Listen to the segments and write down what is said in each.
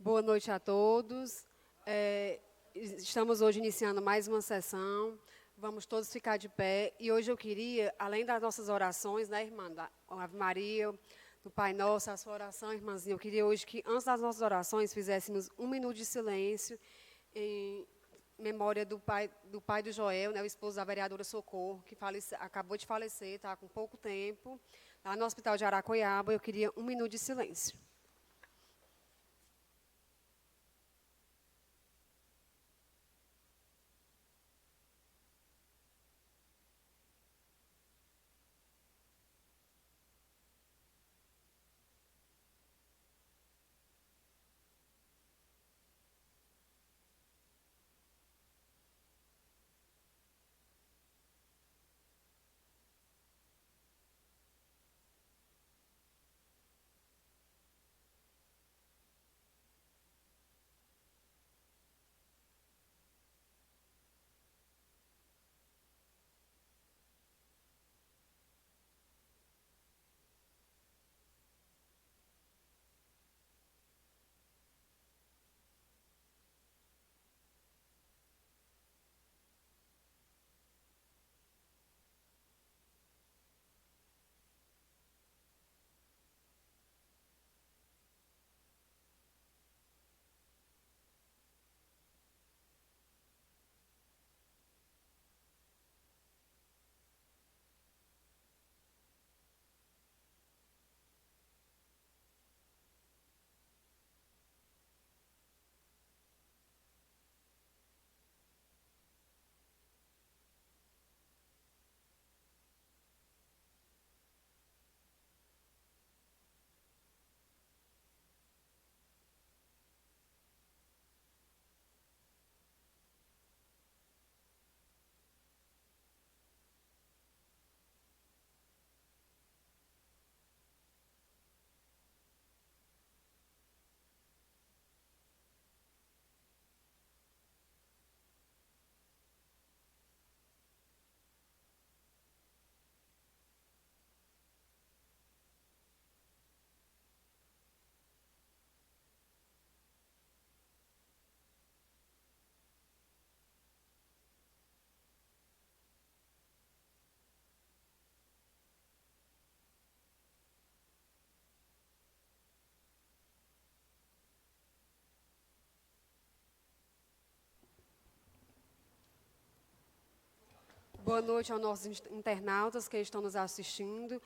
Boa noite a todos. Estamos hoje iniciando mais uma sessão. Vamos todos ficar de pé. E hoje eu queria, além das nossas orações, né, irmã, da Ave Maria, do Pai Nosso, a sua oração, irmãzinha, eu queria hoje que, antes das nossas orações, fizéssemos 1 minuto de silêncio em memória do pai do Joel, né, o esposo da vereadora Socorro, que acabou de falecer, está com pouco tempo, lá no Hospital de Aracoiaba. Eu queria 1 minuto de silêncio. Boa noite aos nossos internautas que estão nos assistindo.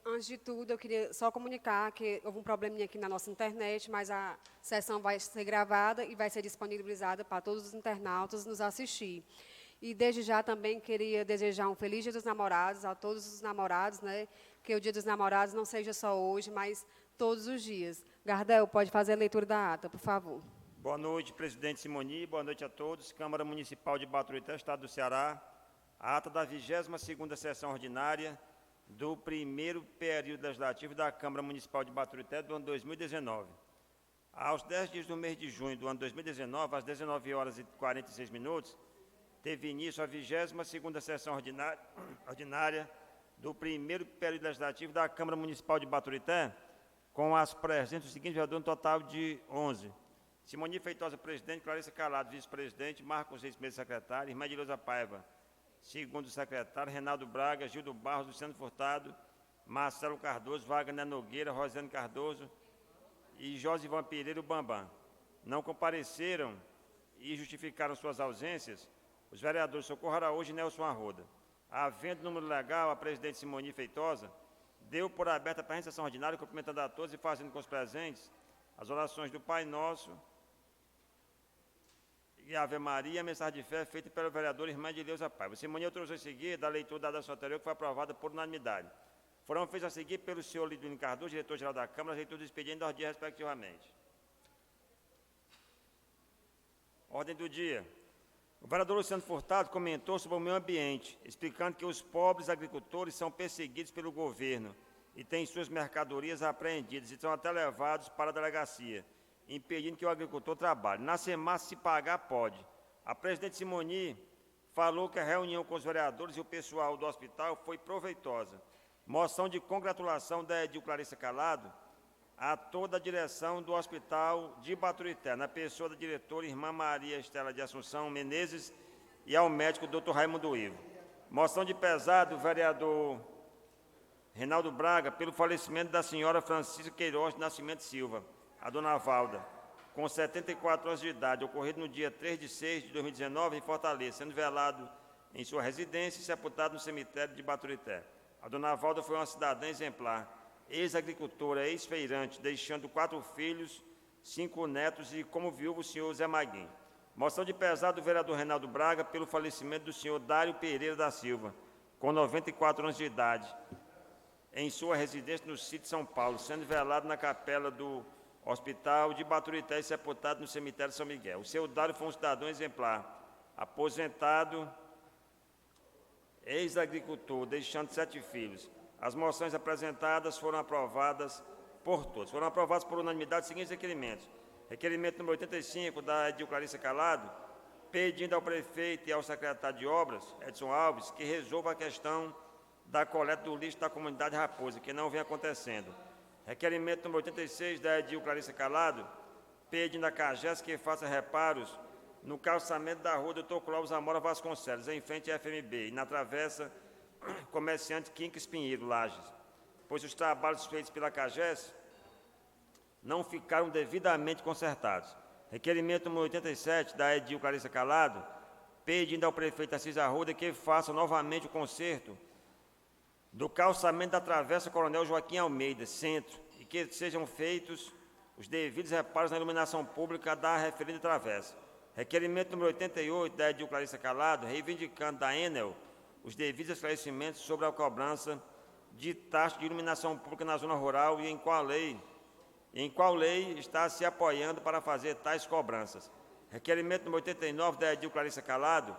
Antes de tudo, eu queria só comunicar que houve um probleminha aqui na nossa internet, mas a sessão vai ser gravada e vai ser disponibilizada para todos os internautas nos assistir. E desde já também queria desejar um feliz Dia dos Namorados a todos os namorados, né? Que o Dia dos Namorados não seja só hoje, mas todos os dias. Gardel, pode fazer a leitura da ata, por favor. Boa noite, presidente Simoni. Boa noite a todos. Câmara Municipal de Baturité, Estado do Ceará. A ata da 22ª sessão ordinária do primeiro período legislativo da Câmara Municipal de Baturité do ano 2019. Aos 10 dias do mês de junho do ano 2019, às 19 horas e 46 minutos, teve início a 22ª sessão ordinária do primeiro período legislativo da Câmara Municipal de Baturité, com as presentes o seguinte vereador, um total de 11. Simoni Feitosa, presidente; Clarissa Calado, vice-presidente; Marcos Reis, primeiro secretário; Irmã Edilosa Paiva, segundo secretário; Renaldo Braga, Gildo Barros, Luciano Furtado, Marcelo Cardoso, Wagner Nogueira, Rosiane Cardoso e Josivan Pereira Bambam. Não compareceram e justificaram suas ausências os vereadores Socorro Araújo e Nelson Arruda. Havendo número legal, a presidente Simoni Feitosa deu por aberta a presente sessão ordinária, cumprimentando a todos e fazendo com os presentes as orações do Pai Nosso e Ave Maria, a mensagem de fé feita pelo vereador Irmã de Deus a Paiva. Simoni autorizou em seguir da leitura da data anterior, que foi aprovada por unanimidade. Foram feitas a seguir pelo senhor Lidwino Cardoso, diretor-geral da Câmara, as leituras do expediente da ordem respectivamente. Ordem do dia. O vereador Luciano Furtado comentou sobre o meio ambiente, explicando que os pobres agricultores são perseguidos pelo governo e têm suas mercadorias apreendidas e são até levados para a delegacia, impedindo que o agricultor trabalhe. Na SEMAS, se pagar, pode. A presidente Simoni falou que a reunião com os vereadores e o pessoal do hospital foi proveitosa. Moção de congratulação da Edil Clarissa Calado a toda a direção do Hospital de Baturité, na pessoa da diretora Irmã Maria Estela de Assunção Menezes e ao médico Dr. Raimundo Ivo. Moção de pesar do vereador Reinaldo Braga pelo falecimento da senhora Francisca Queiroz de Nascimento Silva, a dona Valda, com 74 anos de idade, ocorrido no dia 3 de 6 de 2019 em Fortaleza, sendo velado em sua residência e sepultado no cemitério de Baturité. A dona Valda foi uma cidadã exemplar, ex-agricultora, ex-feirante, deixando 4 filhos, 5 netos e, como viúvo, o senhor Zé Maguinho. Moção de pesar do vereador Reinaldo Braga pelo falecimento do senhor Dário Pereira da Silva, com 94 anos de idade, em sua residência no sítio São Paulo, sendo velado na capela do Hospital de Baturité e sepultado no cemitério São Miguel. O seu Dário foi um cidadão exemplar, aposentado, ex-agricultor, deixando 7 filhos. As moções apresentadas foram aprovadas por todos. Foram aprovados por unanimidade os seguintes requerimentos. Requerimento número 85, da Edil Clarissa Calado, pedindo ao prefeito e ao secretário de Obras, Edson Alves, que resolva a questão da coleta do lixo da comunidade Raposa, que não vem acontecendo. Requerimento número 86, da Edil Clarissa Calado, pedindo à CAGES que faça reparos no calçamento da rua Dr. Clóvis Amora Vasconcelos, em frente à FMB, e na travessa Comerciante Quincas Pinheiro, Lages, pois os trabalhos feitos pela CAGES não ficaram devidamente consertados. Requerimento número 87, da Edil Clarissa Calado, pedindo ao prefeito Assis Arruda que faça novamente o conserto do calçamento da travessa Coronel Joaquim Almeida, centro, e que sejam feitos os devidos reparos na iluminação pública da referida travessa. Requerimento número 88, da Edil Clarissa Calado, reivindicando da Enel os devidos esclarecimentos sobre a cobrança de taxa de iluminação pública na zona rural e em qual lei está se apoiando para fazer tais cobranças. Requerimento número 89, da Edil Clarissa Calado,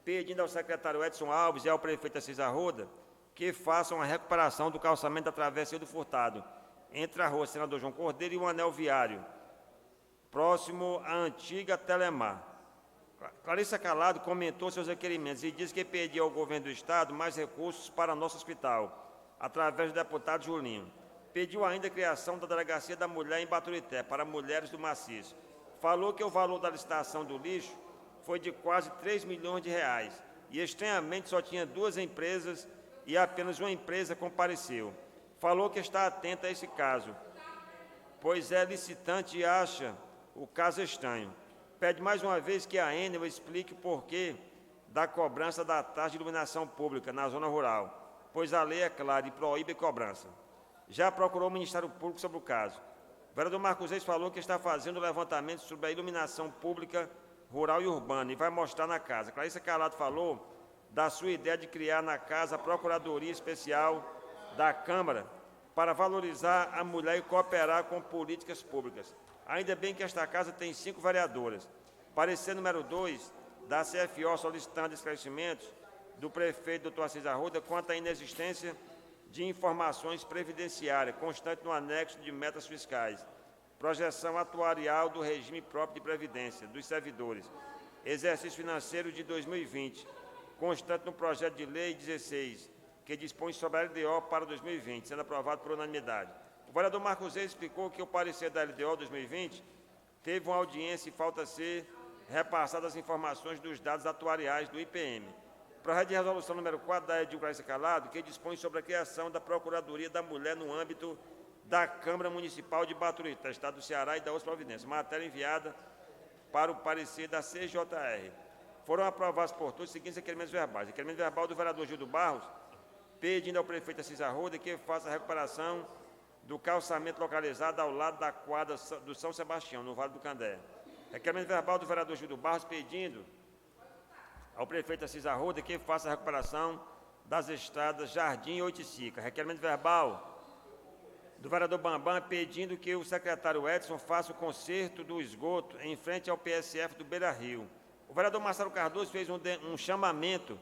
pedindo ao secretário Edson Alves e ao prefeito Assis Arruda que façam a recuperação do calçamento da travessa do Furtado, entre a rua Senador João Cordeiro e o anel viário, próximo à antiga Telemar. Clarissa Calado comentou seus requerimentos e disse que pedia ao governo do Estado mais recursos para nosso hospital, através do deputado Julinho. Pediu ainda a criação da Delegacia da Mulher em Baturité, para mulheres do maciço. Falou que o valor da licitação do lixo foi de quase 3 milhões de reais e, estranhamente, só tinha 2 empresas e apenas uma empresa compareceu. Falou que está atenta a esse caso, pois é licitante e acha o caso estranho. Pede mais uma vez que a Enel explique o porquê da cobrança da taxa de iluminação pública na zona rural, pois a lei é clara e proíbe a cobrança. Já procurou o Ministério Público sobre o caso. O vereador Marcos Reis falou que está fazendo levantamento sobre a iluminação pública rural e urbana e vai mostrar na casa. Clarissa Calado falou da sua ideia de criar na casa a Procuradoria Especial da Câmara para valorizar a mulher e cooperar com políticas públicas. Ainda bem que esta casa tem 5 vereadoras. Parecer número 2 da CFO solicitando esclarecimentos do prefeito Dr. Assis Arruda quanto à inexistência de informações previdenciárias constante no anexo de metas fiscais, projeção atuarial do regime próprio de previdência dos servidores, exercício financeiro de 2020, constante no projeto de lei 16, que dispõe sobre a LDO para 2020, sendo aprovado por unanimidade. O vereador Marcos Reis explicou que o parecer da LDO 2020 teve uma audiência e falta ser repassadas as informações dos dados atuariais do IPM. Projeto de resolução número 4 da Edil Clarissa Calado, que dispõe sobre a criação da Procuradoria da Mulher no âmbito da Câmara Municipal de Baturité, Estado do Ceará e da outra providência. Matéria enviada para o parecer da CJR. Foram aprovados por todos os seguintes requerimentos verbais. Requerimento verbal do vereador Gildo Barros, pedindo ao prefeito Assis Arruda que faça a recuperação do calçamento localizado ao lado da quadra do São Sebastião, no Vale do Candé. Requerimento verbal do vereador Gildo Barros, pedindo ao prefeito Assis Arruda que faça a recuperação das estradas Jardim e Oiticica. Requerimento verbal do vereador Bambam, pedindo que o secretário Edson faça o conserto do esgoto em frente ao PSF do Beira Rio. O vereador Marcelo Cardoso fez um chamamento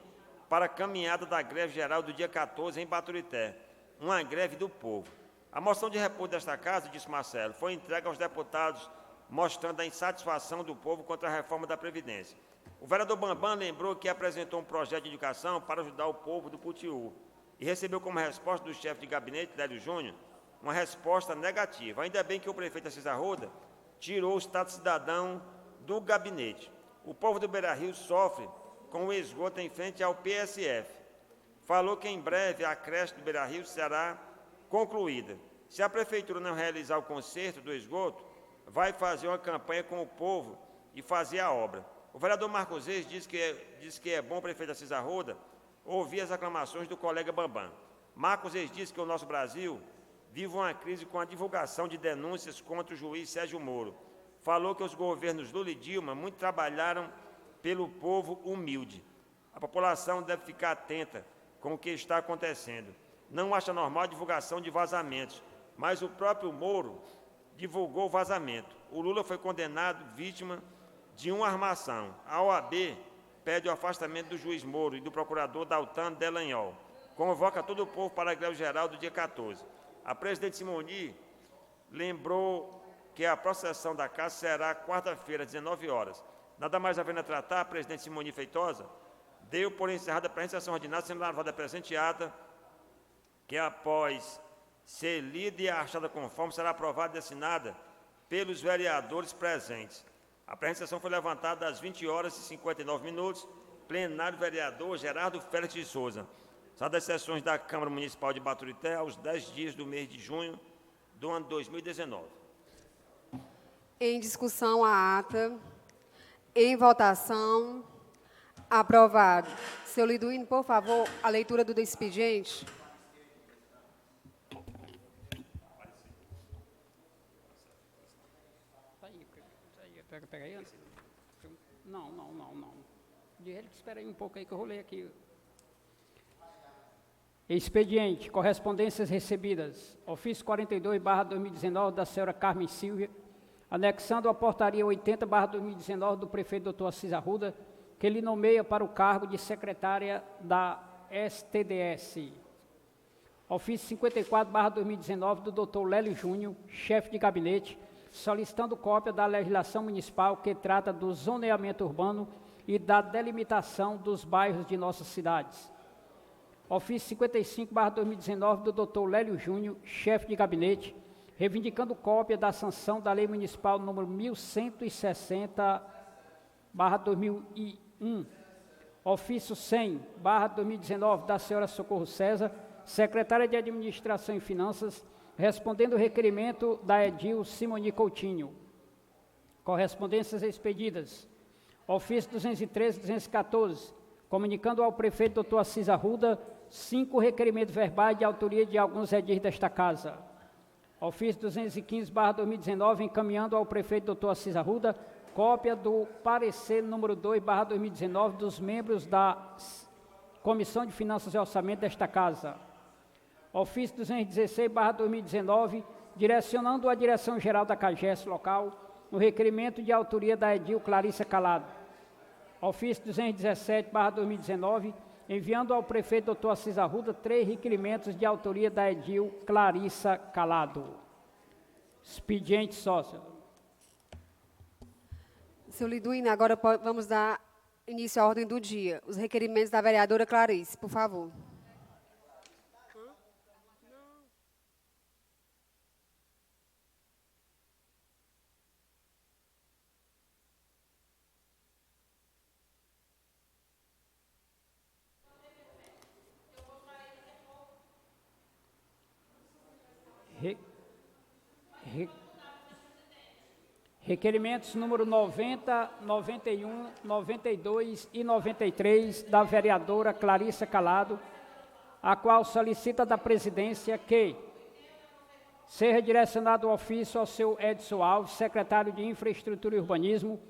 para a caminhada da greve geral do dia 14 em Baturité, uma greve do povo. A moção de repouso desta casa, disse Marcelo, foi entregue aos deputados, mostrando a insatisfação do povo contra a reforma da Previdência. O vereador Bambam lembrou que apresentou um projeto de indicação para ajudar o povo do Putiú e recebeu como resposta do chefe de gabinete, Délio Júnior, uma resposta negativa. Ainda bem que o prefeito Assis Arruda tirou o status de cidadão do gabinete. O povo do Beira-Rio sofre com o esgoto em frente ao PSF. Falou que em breve a creche do Beira-Rio será concluída. Se a prefeitura não realizar o conserto do esgoto, vai fazer uma campanha com o povo e fazer a obra. O vereador Marcos Reis diz que é bom o prefeito Assis Arruda ouvir as aclamações do colega Bambam. Marcos Reis diz que o nosso Brasil vive uma crise com a divulgação de denúncias contra o juiz Sérgio Moro. Falou que os governos Lula e Dilma muito trabalharam pelo povo humilde. A população deve ficar atenta com o que está acontecendo. Não acha normal a divulgação de vazamentos, mas o próprio Moro divulgou o vazamento. O Lula foi condenado vítima de uma armação. A OAB pede o afastamento do juiz Moro e do procurador Daltan Delanhol. Convoca todo o povo para a greve geral do dia 14. A presidente Simoni lembrou que a processão da casa será quarta-feira, às 19 horas. Nada mais havendo a tratar, a presidente Simoni Feitosa deu por encerrada a presente sessão ordinária, sendo lavada a presente ata, que após ser lida e achada conforme, será aprovada e assinada pelos vereadores presentes. A presente sessão foi levantada às 20 horas e 59 minutos, plenário vereador Gerardo Félix de Souza. São das sessões da Câmara Municipal de Baturité aos 10 dias do mês de junho do ano 2019. Em discussão a ata. Em votação. Aprovado. Seu Liduíno, por favor, a leitura do expediente. Pega aí. Não. Diz ele que espera aí um pouco aí que eu vou ler aqui. Expediente, correspondências recebidas. Ofício 42/2019 da senhora Carmen Silvia, anexando a portaria 80/2019 do prefeito Dr. Assis Arruda, que lhe nomeia para o cargo de secretária da STDS. Ofício 54/2019 do Dr. Lélio Júnior, chefe de gabinete, solicitando cópia da legislação municipal que trata do zoneamento urbano e da delimitação dos bairros de nossas cidades. Ofício 55/2019 do Dr. Lélio Júnior, chefe de gabinete, reivindicando cópia da sanção da Lei Municipal número 1160/2001. Ofício 100/2019 da senhora Socorro César, secretária de Administração e Finanças, respondendo o requerimento da Edil Simoni Coutinho. Correspondências expedidas. Ofício 213/214, comunicando ao prefeito Dr. Assis Arruda 5 requerimentos verbais de autoria de alguns edis desta casa. Ofício 215/2019, encaminhando ao prefeito Dr. Assis Arruda cópia do parecer número 2/2019 dos membros da Comissão de Finanças e Orçamento desta casa. Ofício 216/2019, direcionando à Direção-Geral da CAGES local, no requerimento de autoria da edil Clarissa Calado. Ofício 217/2019, enviando ao prefeito Dr. Assis Arruda 3 requerimentos de autoria da edil Clarissa Calado. Expediente sócio. Seu Liduíno, agora vamos dar início à ordem do dia. Os requerimentos da vereadora Clarice, por favor. Requerimentos número 90, 91, 92 e 93 da vereadora Clarissa Calado, a qual solicita da presidência que seja direcionado o ofício ao seu Edson Alves, secretário de Infraestrutura e Urbanismo,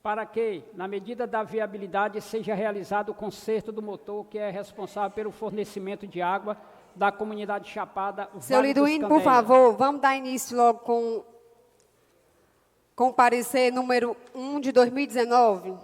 para que, na medida da viabilidade, seja realizado o conserto do motor que é responsável pelo fornecimento de água da comunidade Chapada. Seu Liduíno, por favor, vamos dar início logo com o parecer número 1 de 2019.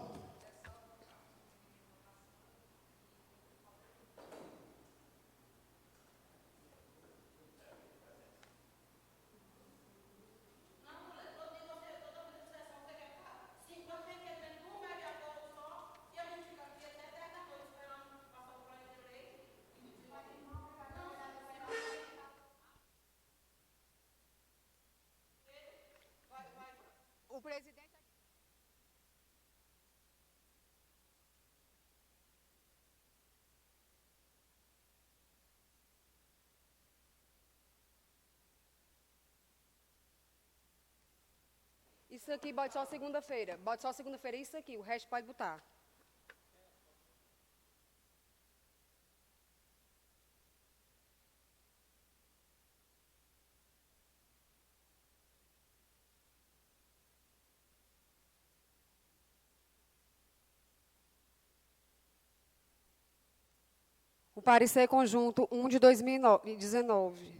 O presidente... Isso aqui bote só segunda-feira. Bote só segunda-feira isso aqui, o resto pode botar. O parecer conjunto 1 de 2019.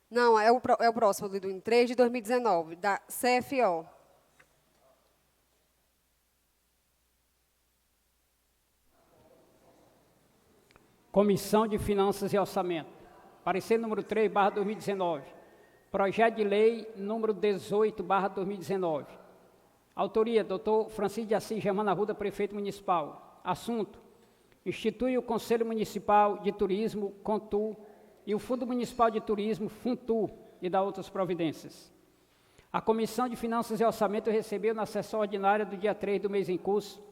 Não, é o próximo, do 3 de 2019, da CFO. Comissão de Finanças e Orçamento. Parecer número 3, barra 2019. Projeto de lei número 18, barra 2019. Autoria, doutor Francisco de Assis Germano Arruda, prefeito municipal. Assunto, institui o Conselho Municipal de Turismo, CONTU, e o Fundo Municipal de Turismo, FUNTU, e da outras providências. A Comissão de Finanças e Orçamento recebeu na sessão ordinária do dia 3 do mês em curso,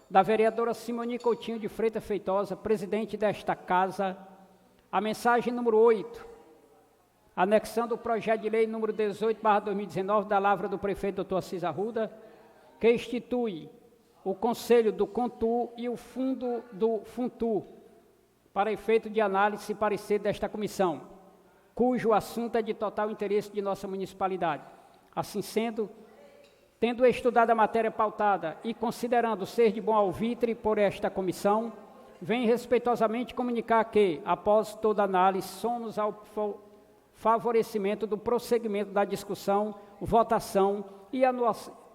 da vereadora Simoni Coutinho de Freitas Feitosa, presidente desta Casa, a mensagem número 8, anexando o projeto de lei número 18/2019 da lavra do prefeito doutor Assis Arruda, que institui o Conselho do CONTU e o Fundo do FUNTU, para efeito de análise e parecer desta comissão, cujo assunto é de total interesse de nossa municipalidade. Assim sendo, tendo estudado a matéria pautada e considerando ser de bom alvitre por esta comissão, vem respeitosamente comunicar que, após toda análise, somos ao favorecimento do prosseguimento da discussão, votação e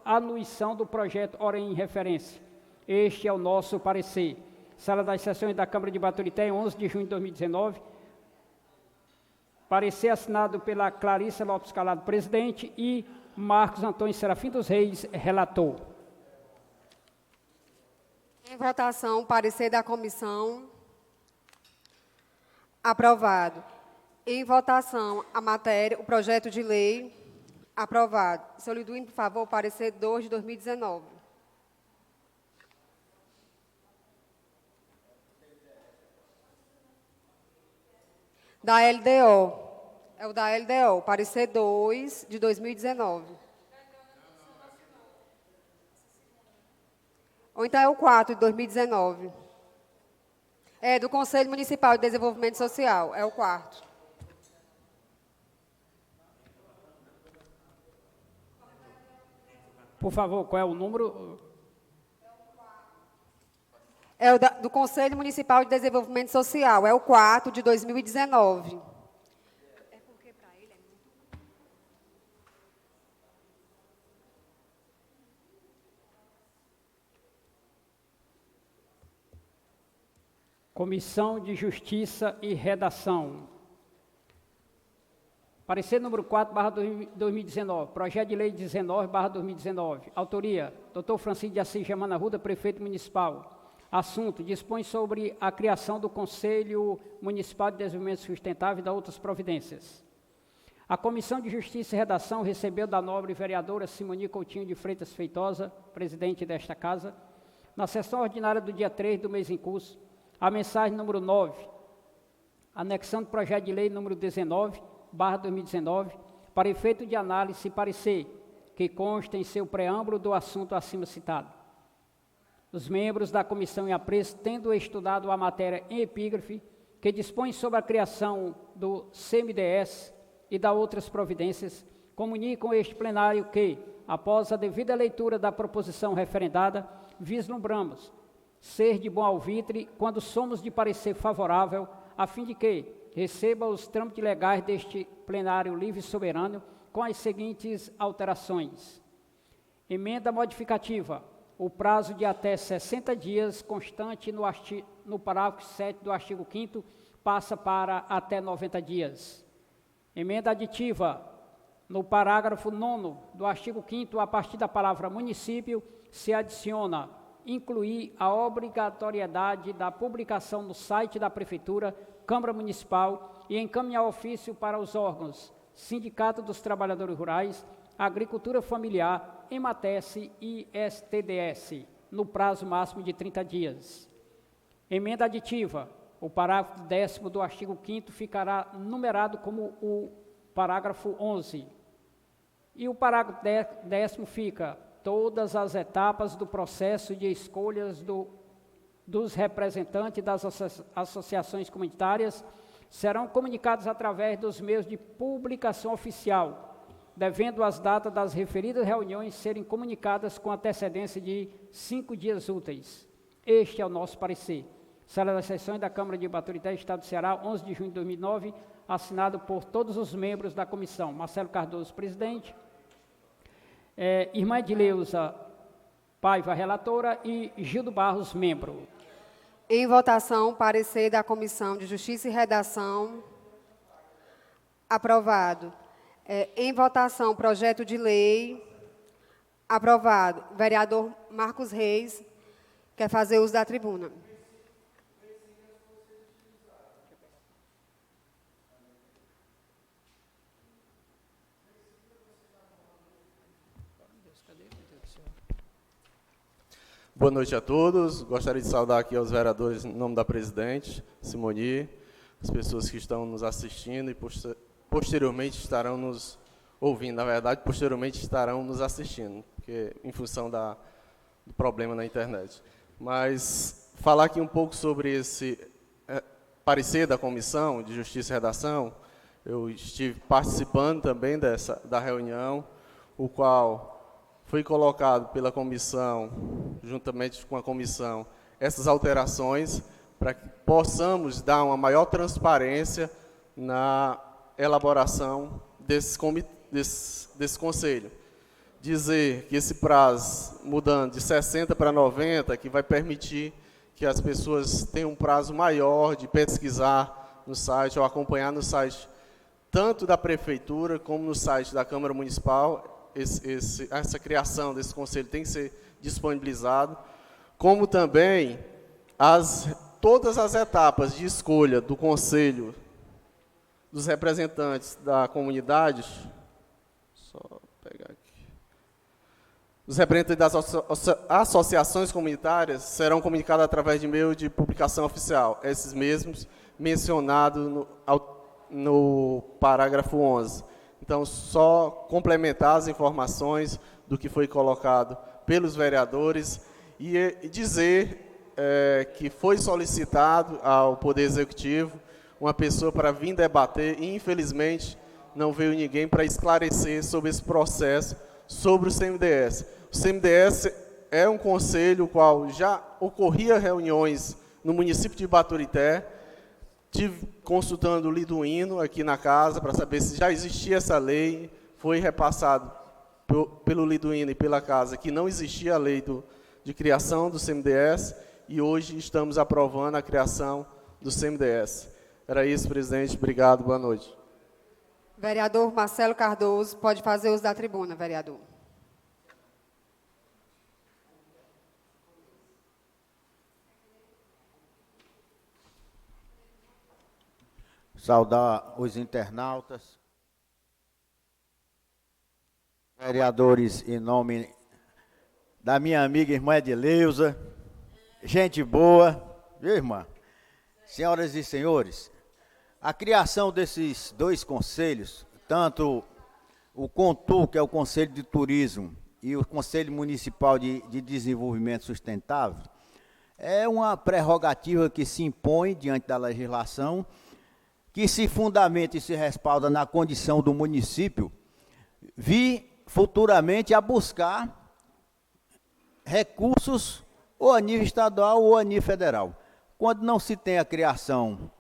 anuição do projeto ora em referência. Este é o nosso parecer. Sala das Sessões da Câmara de Baturité, 11 de junho de 2019. Parecer assinado pela Clarissa Lopes Calado, presidente, e Marcos Antônio Serafim dos Reis, relator. Em votação, parecer da comissão. Aprovado. Em votação, a matéria, o projeto de lei. Aprovado. Senhor Liduíno, por favor, parecer 2 de 2019. Da LDO. É o da LDO, parecer 2 de 2019. Ou então é o 4 de 2019. É do Conselho Municipal de Desenvolvimento Social, é o 4. Por favor, qual é o número? É o do Conselho Municipal de Desenvolvimento Social, é o 4 de 2019. É porque para ele é muito... Comissão de Justiça e Redação. Parecer número 4/2019, projeto de lei 19/2019. Autoria, doutor Francisco de Assis Germano Arruda, prefeito municipal. Assunto, dispõe sobre a criação do Conselho Municipal de Desenvolvimento Sustentável e da outras providências. A Comissão de Justiça e Redação recebeu da nobre vereadora Simoni Coutinho de Freitas Feitosa, presidente desta Casa, na sessão ordinária do dia 3 do mês em curso, a mensagem número 9, anexando o projeto de lei número 19/2019, para efeito de análise e parecer, que consta em seu preâmbulo do assunto acima citado. Os membros da comissão em apreço, tendo estudado a matéria em epígrafe, que dispõe sobre a criação do CMDS e da outras providências, comunicam este plenário que, após a devida leitura da proposição referendada, vislumbramos ser de bom alvitre quando somos de parecer favorável, a fim de que receba os trâmites legais deste plenário livre e soberano com as seguintes alterações. Emenda modificativa. O prazo de até 60 dias, constante no parágrafo 7 do artigo 5º, passa para até 90 dias. Emenda aditiva. No parágrafo 9º do artigo 5º, a partir da palavra município, se adiciona incluir a obrigatoriedade da publicação no site da Prefeitura, Câmara Municipal e encaminhar ofício para os órgãos Sindicato dos Trabalhadores Rurais, Agricultura Familiar, EMATES e STDS, no prazo máximo de 30 dias. Emenda aditiva. O parágrafo 10º do artigo 5º ficará numerado como o parágrafo 11. E o parágrafo 10º fica: todas as etapas do processo de escolhas dos representantes das associações comunitárias serão comunicadas através dos meios de publicação oficial, devendo as datas das referidas reuniões serem comunicadas com antecedência de 5 dias úteis. Este é o nosso parecer. Sala das Sessões da Câmara de Baturité, Estado do Ceará, 11 de junho de 2009, assinado por todos os membros da comissão. Marcelo Cardoso, presidente. Irmã Edileuza Paiva, relatora, e Gildo Barros, membro. Em votação, parecer da Comissão de Justiça e Redação. Aprovado. Em votação, projeto de lei. Aprovado. Vereador Marcos Reis quer fazer uso da tribuna. Boa noite a todos. Gostaria de saudar aqui aos vereadores, em nome da presidente, Simoni, as pessoas que estão nos assistindo e posteriormente estarão nos ouvindo. Na verdade, posteriormente estarão nos assistindo, porque em função do problema na internet. Mas falar aqui um pouco sobre esse parecer da Comissão de Justiça e Redação. Eu estive participando também da reunião, o qual foi colocado pela comissão, juntamente com a comissão, essas alterações para que possamos dar uma maior transparência na elaboração desse conselho. Dizer que esse prazo, mudando de 60 para 90, que vai permitir que as pessoas tenham um prazo maior de pesquisar no site ou acompanhar no site, tanto da Prefeitura como no site da Câmara Municipal. Essa criação desse conselho tem que ser disponibilizado, como também todas as etapas de escolha do conselho, dos representantes da comunidade, só pegar aqui, os representantes das associações comunitárias serão comunicados através de meio de publicação oficial, esses mesmos mencionados no parágrafo 11. Então, só complementar as informações do que foi colocado pelos vereadores e dizer que foi solicitado ao Poder Executivo uma pessoa para vir debater e, infelizmente, não veio ninguém para esclarecer sobre esse processo, sobre o CMDS. O CMDS é um conselho qual já ocorria reuniões no município de Baturité. Estive consultando o Liduíno aqui na casa para saber se já existia essa lei. Foi repassado pelo Liduíno e pela casa que não existia a lei de criação do CMDS e hoje estamos aprovando a criação do CMDS. Era isso, presidente. Obrigado. Boa noite. Vereador Marcelo Cardoso, pode fazer uso da tribuna, vereador. Saudar os internautas, vereadores, em nome da minha amiga irmã Edileuza, gente boa, viu, irmã? Senhoras e senhores, a criação desses dois conselhos, tanto o CONTUR, que é o Conselho de Turismo, e o Conselho Municipal de Desenvolvimento Sustentável, é uma prerrogativa que se impõe diante da legislação, que se fundamenta e se respalda na condição do município, vir futuramente a buscar recursos ou a nível estadual ou a nível federal. Quando não se tem a criação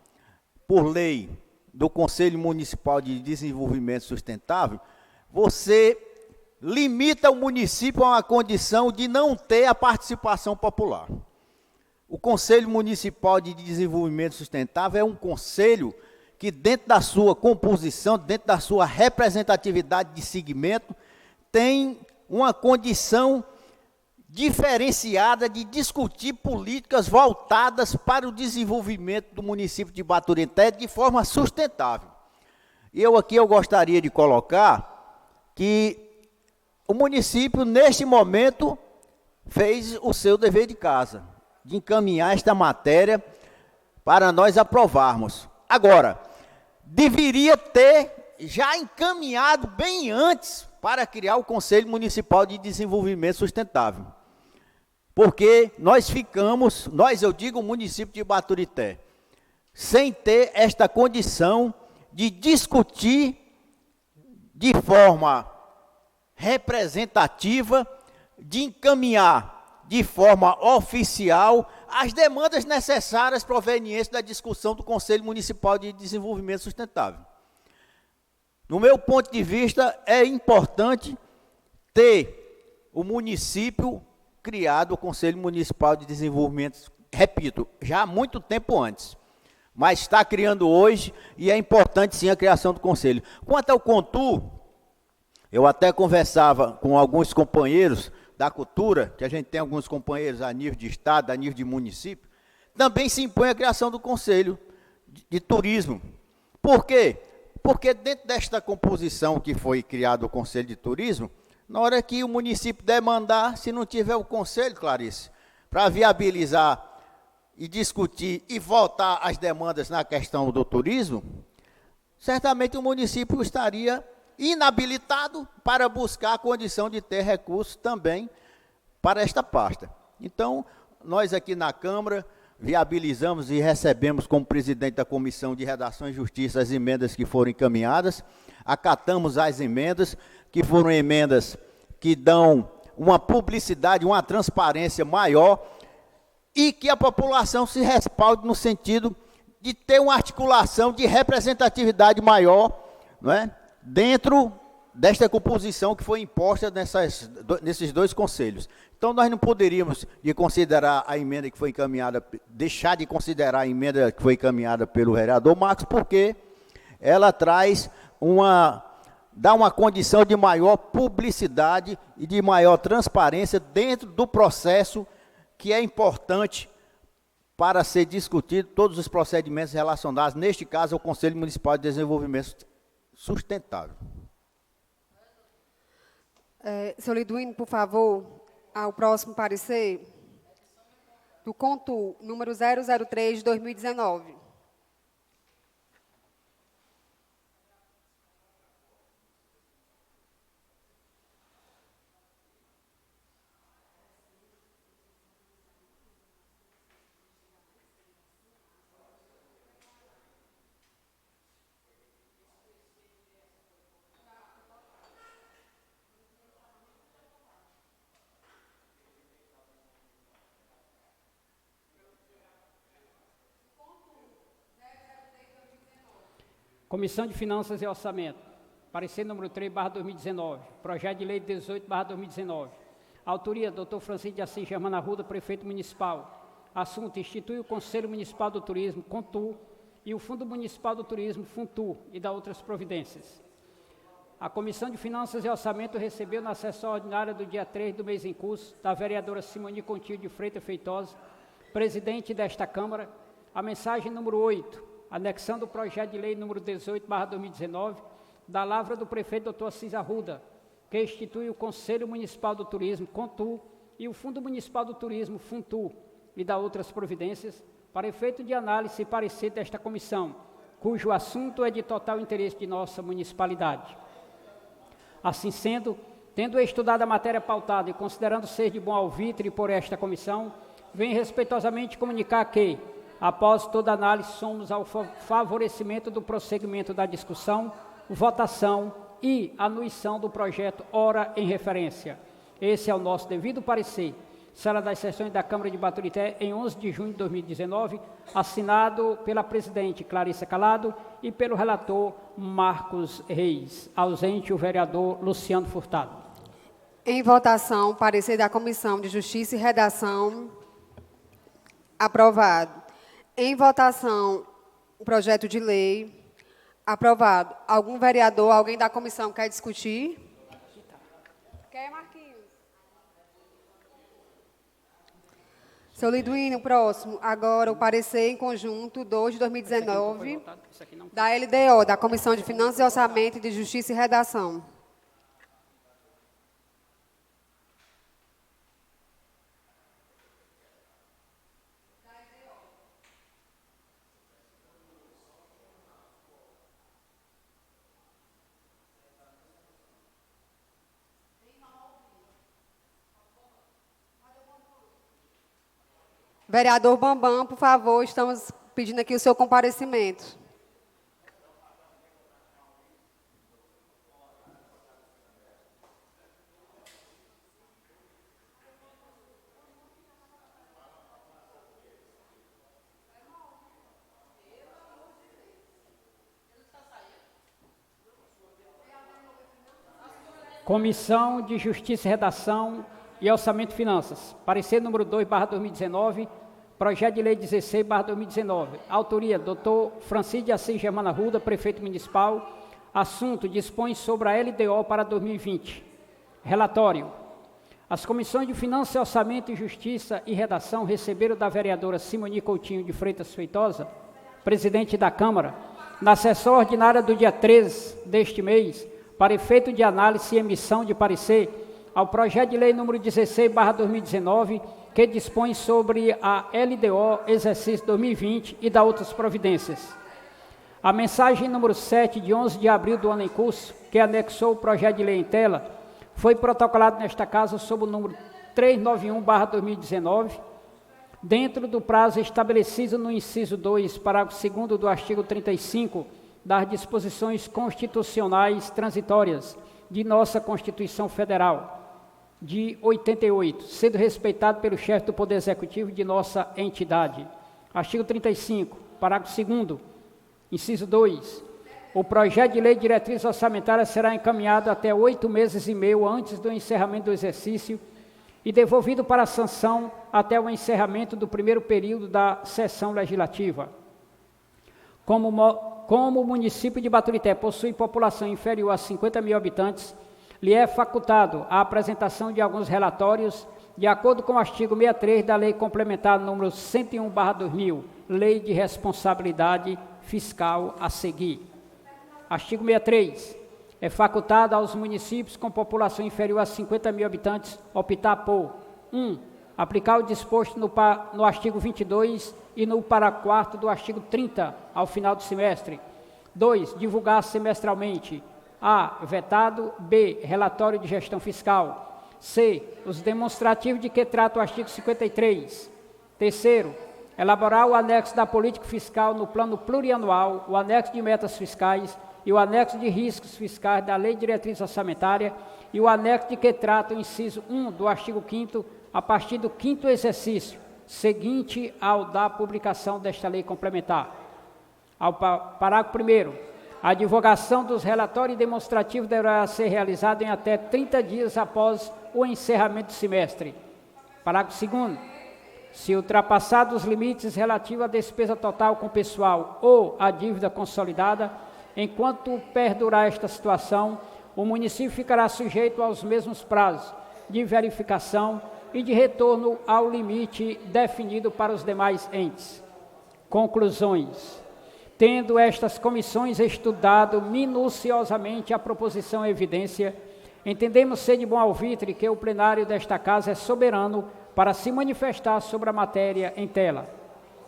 por lei do Conselho Municipal de Desenvolvimento Sustentável, você limita o município a uma condição de não ter a participação popular. O Conselho Municipal de Desenvolvimento Sustentável é um conselho que dentro da sua composição, dentro da sua representatividade de segmento, tem uma condição diferenciada de discutir políticas voltadas para o desenvolvimento do município de Baturité de forma sustentável. E eu gostaria de colocar que o município, neste momento, fez o seu dever de casa, de encaminhar esta matéria para nós aprovarmos. Agora, deveria ter já encaminhado bem antes para criar o Conselho Municipal de Desenvolvimento Sustentável. Porque nós ficamos, eu digo o município de Baturité, sem ter esta condição de discutir de forma representativa, de encaminhar de forma oficial as demandas necessárias provenientes da discussão do Conselho Municipal de Desenvolvimento Sustentável. No meu ponto de vista, é importante ter o município criado o Conselho Municipal de Desenvolvimento, repito, já há muito tempo antes, mas está criando hoje e é importante sim a criação do Conselho. Quanto ao CONTUR, eu até conversava com alguns companheiros da cultura, que a gente tem alguns companheiros a nível de estado, a nível de município, também se impõe a criação do Conselho de Turismo. Por quê? Porque dentro desta composição que foi criado o Conselho de Turismo, na hora que o município demandar, se não tiver o Conselho, Clarice, para viabilizar e discutir e votar as demandas na questão do turismo, certamente o município estaria inabilitado para buscar a condição de ter recursos também para esta pasta. Então, nós aqui na Câmara viabilizamos e recebemos como presidente da Comissão de Redação e Justiça as emendas que foram encaminhadas, acatamos as emendas, que foram emendas que dão uma publicidade, uma transparência maior e que a população se respalde no sentido de ter uma articulação de representatividade maior, não é? Dentro desta composição que foi imposta nesses dois conselhos. Então, nós não poderíamos considerar a emenda que foi encaminhada, deixar de considerar a emenda que foi encaminhada pelo vereador Marcos, porque ela dá uma condição de maior publicidade e de maior transparência dentro do processo que é importante para ser discutido todos os procedimentos relacionados, neste caso, ao Conselho Municipal de Desenvolvimento Sustentável. Senhor Liduíno, por favor, ao próximo parecer, do CONTUR, número 003 de 2019. Comissão de Finanças e Orçamento. Parecer número 3/2019. Projeto de lei 18/2019. Autoria, Dr. Francisco de Assis Germano Arruda, prefeito municipal. Assunto, institui o Conselho Municipal do Turismo, CONTUR, e o Fundo Municipal do Turismo, FUNTUR, e da outras providências. A Comissão de Finanças e Orçamento recebeu na sessão ordinária do dia 3 do mês em curso, da vereadora Simone Coutinho de Freitas Feitosa, presidente desta Câmara, a mensagem número 8, anexando o projeto de lei número 18/2019, da lavra do prefeito Dr. Assis Arruda, que institui o Conselho Municipal do Turismo, CONTUR, e o Fundo Municipal do Turismo, FUNTUR, e da outras providências, para efeito de análise e parecer desta comissão, cujo assunto é de total interesse de nossa municipalidade. Assim sendo, tendo estudado a matéria pautada e considerando ser de bom alvitre por esta comissão, venho respeitosamente comunicar que, após toda análise, somos ao favorecimento do prosseguimento da discussão, votação e anuição do projeto ora em referência. Esse é o nosso devido parecer. Sala das Sessões da Câmara de Baturité, em 11 de junho de 2019, assinado pela presidente Clarissa Calado e pelo relator Marcos Reis. Ausente o vereador Luciano Furtado. Em votação, parecer da Comissão de Justiça e Redação. Aprovado. Em votação, o projeto de lei. Aprovado. Algum vereador, alguém da comissão quer discutir? Quer, Marquinhos? Seu Liduíno, próximo. Agora, o parecer em conjunto 2 de 2019 da LDO, da Comissão de Finanças e Orçamento e de Justiça e Redação. Vereador Bambam, por favor, estamos pedindo aqui o seu comparecimento. Comissão de Justiça e Redação e Orçamento e Finanças. Parecer número 2/2019, projeto de lei 16/2019. Autoria, doutor Francisco de Assis Germana Ruda, prefeito municipal. Assunto, dispõe sobre a LDO para 2020. Relatório. As comissões de Finanças, Orçamento e Justiça e Redação receberam da vereadora Simoni Coutinho de Freitas Feitosa, presidente da Câmara, na sessão ordinária do dia 13 deste mês, para efeito de análise e emissão de parecer ao projeto de lei número 16/2019, que dispõe sobre a LDO exercício 2020 e da outras providências. A mensagem número 7, de 11 de abril do ano em curso, que anexou o projeto de lei em tela, foi protocolado nesta casa sob o número 391/2019, dentro do prazo estabelecido no inciso 2, parágrafo 2º do artigo 35 das disposições constitucionais transitórias de nossa Constituição Federal, de 88, sendo respeitado pelo chefe do Poder Executivo de nossa entidade. Artigo 35, parágrafo 2º, inciso 2. O projeto de lei de diretriz orçamentária será encaminhado até 8 meses e meio antes do encerramento do exercício e devolvido para sanção até o encerramento do primeiro período da sessão legislativa. Como o município de Baturité possui população inferior a 50 mil habitantes, lhe é facultado a apresentação de alguns relatórios, de acordo com o artigo 63 da Lei Complementar número 101/2000, Lei de Responsabilidade Fiscal a seguir. Artigo 63. É facultado aos municípios com população inferior a 50 mil habitantes optar por 1. Aplicar o disposto no artigo 22 e no parágrafo 4º do artigo 30 ao final do semestre. 2. Divulgar semestralmente: A. Vetado. B. Relatório de gestão fiscal. C. Os demonstrativos de que trata o artigo 53. Terceiro, elaborar o anexo da política fiscal no plano plurianual, o anexo de metas fiscais e o anexo de riscos fiscais da Lei de Diretriz Orçamentária e o anexo de que trata o inciso 1 do artigo 5º a partir do 5º exercício, seguinte ao da publicação desta lei complementar. Ao parágrafo 1º, a divulgação dos relatórios demonstrativos deverá ser realizada em até 30 dias após o encerramento do semestre. Parágrafo 2º, se ultrapassados os limites relativos à despesa total com pessoal ou à dívida consolidada, enquanto perdurar esta situação, o município ficará sujeito aos mesmos prazos de verificação e de retorno ao limite definido para os demais entes. Conclusões. Tendo estas comissões estudado minuciosamente a proposição em evidência, entendemos ser de bom alvitre que o plenário desta casa é soberano para se manifestar sobre a matéria em tela.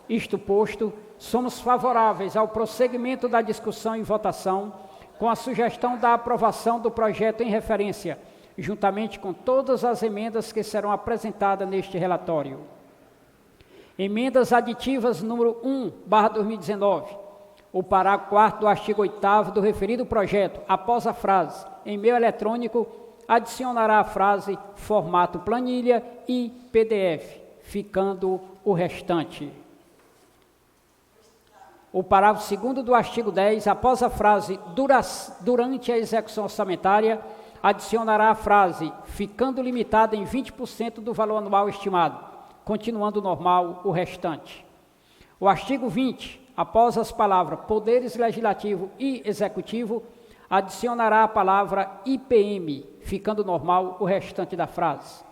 Isto posto, somos favoráveis ao prosseguimento da discussão e votação, com a sugestão da aprovação do projeto em referência, juntamente com todas as emendas que serão apresentadas neste relatório. Emendas aditivas número 1/2019. O parágrafo 4º do artigo 8º do referido projeto, após a frase "em meio eletrônico", adicionará a frase "formato planilha e PDF", ficando o restante. O parágrafo 2º do artigo 10, após a frase "durante a execução orçamentária", adicionará a frase "ficando limitada em 20% do valor anual estimado", continuando normal o restante. O artigo 20, após as palavras "poderes legislativo e executivo", adicionará a palavra "IPM", ficando normal o restante da frase.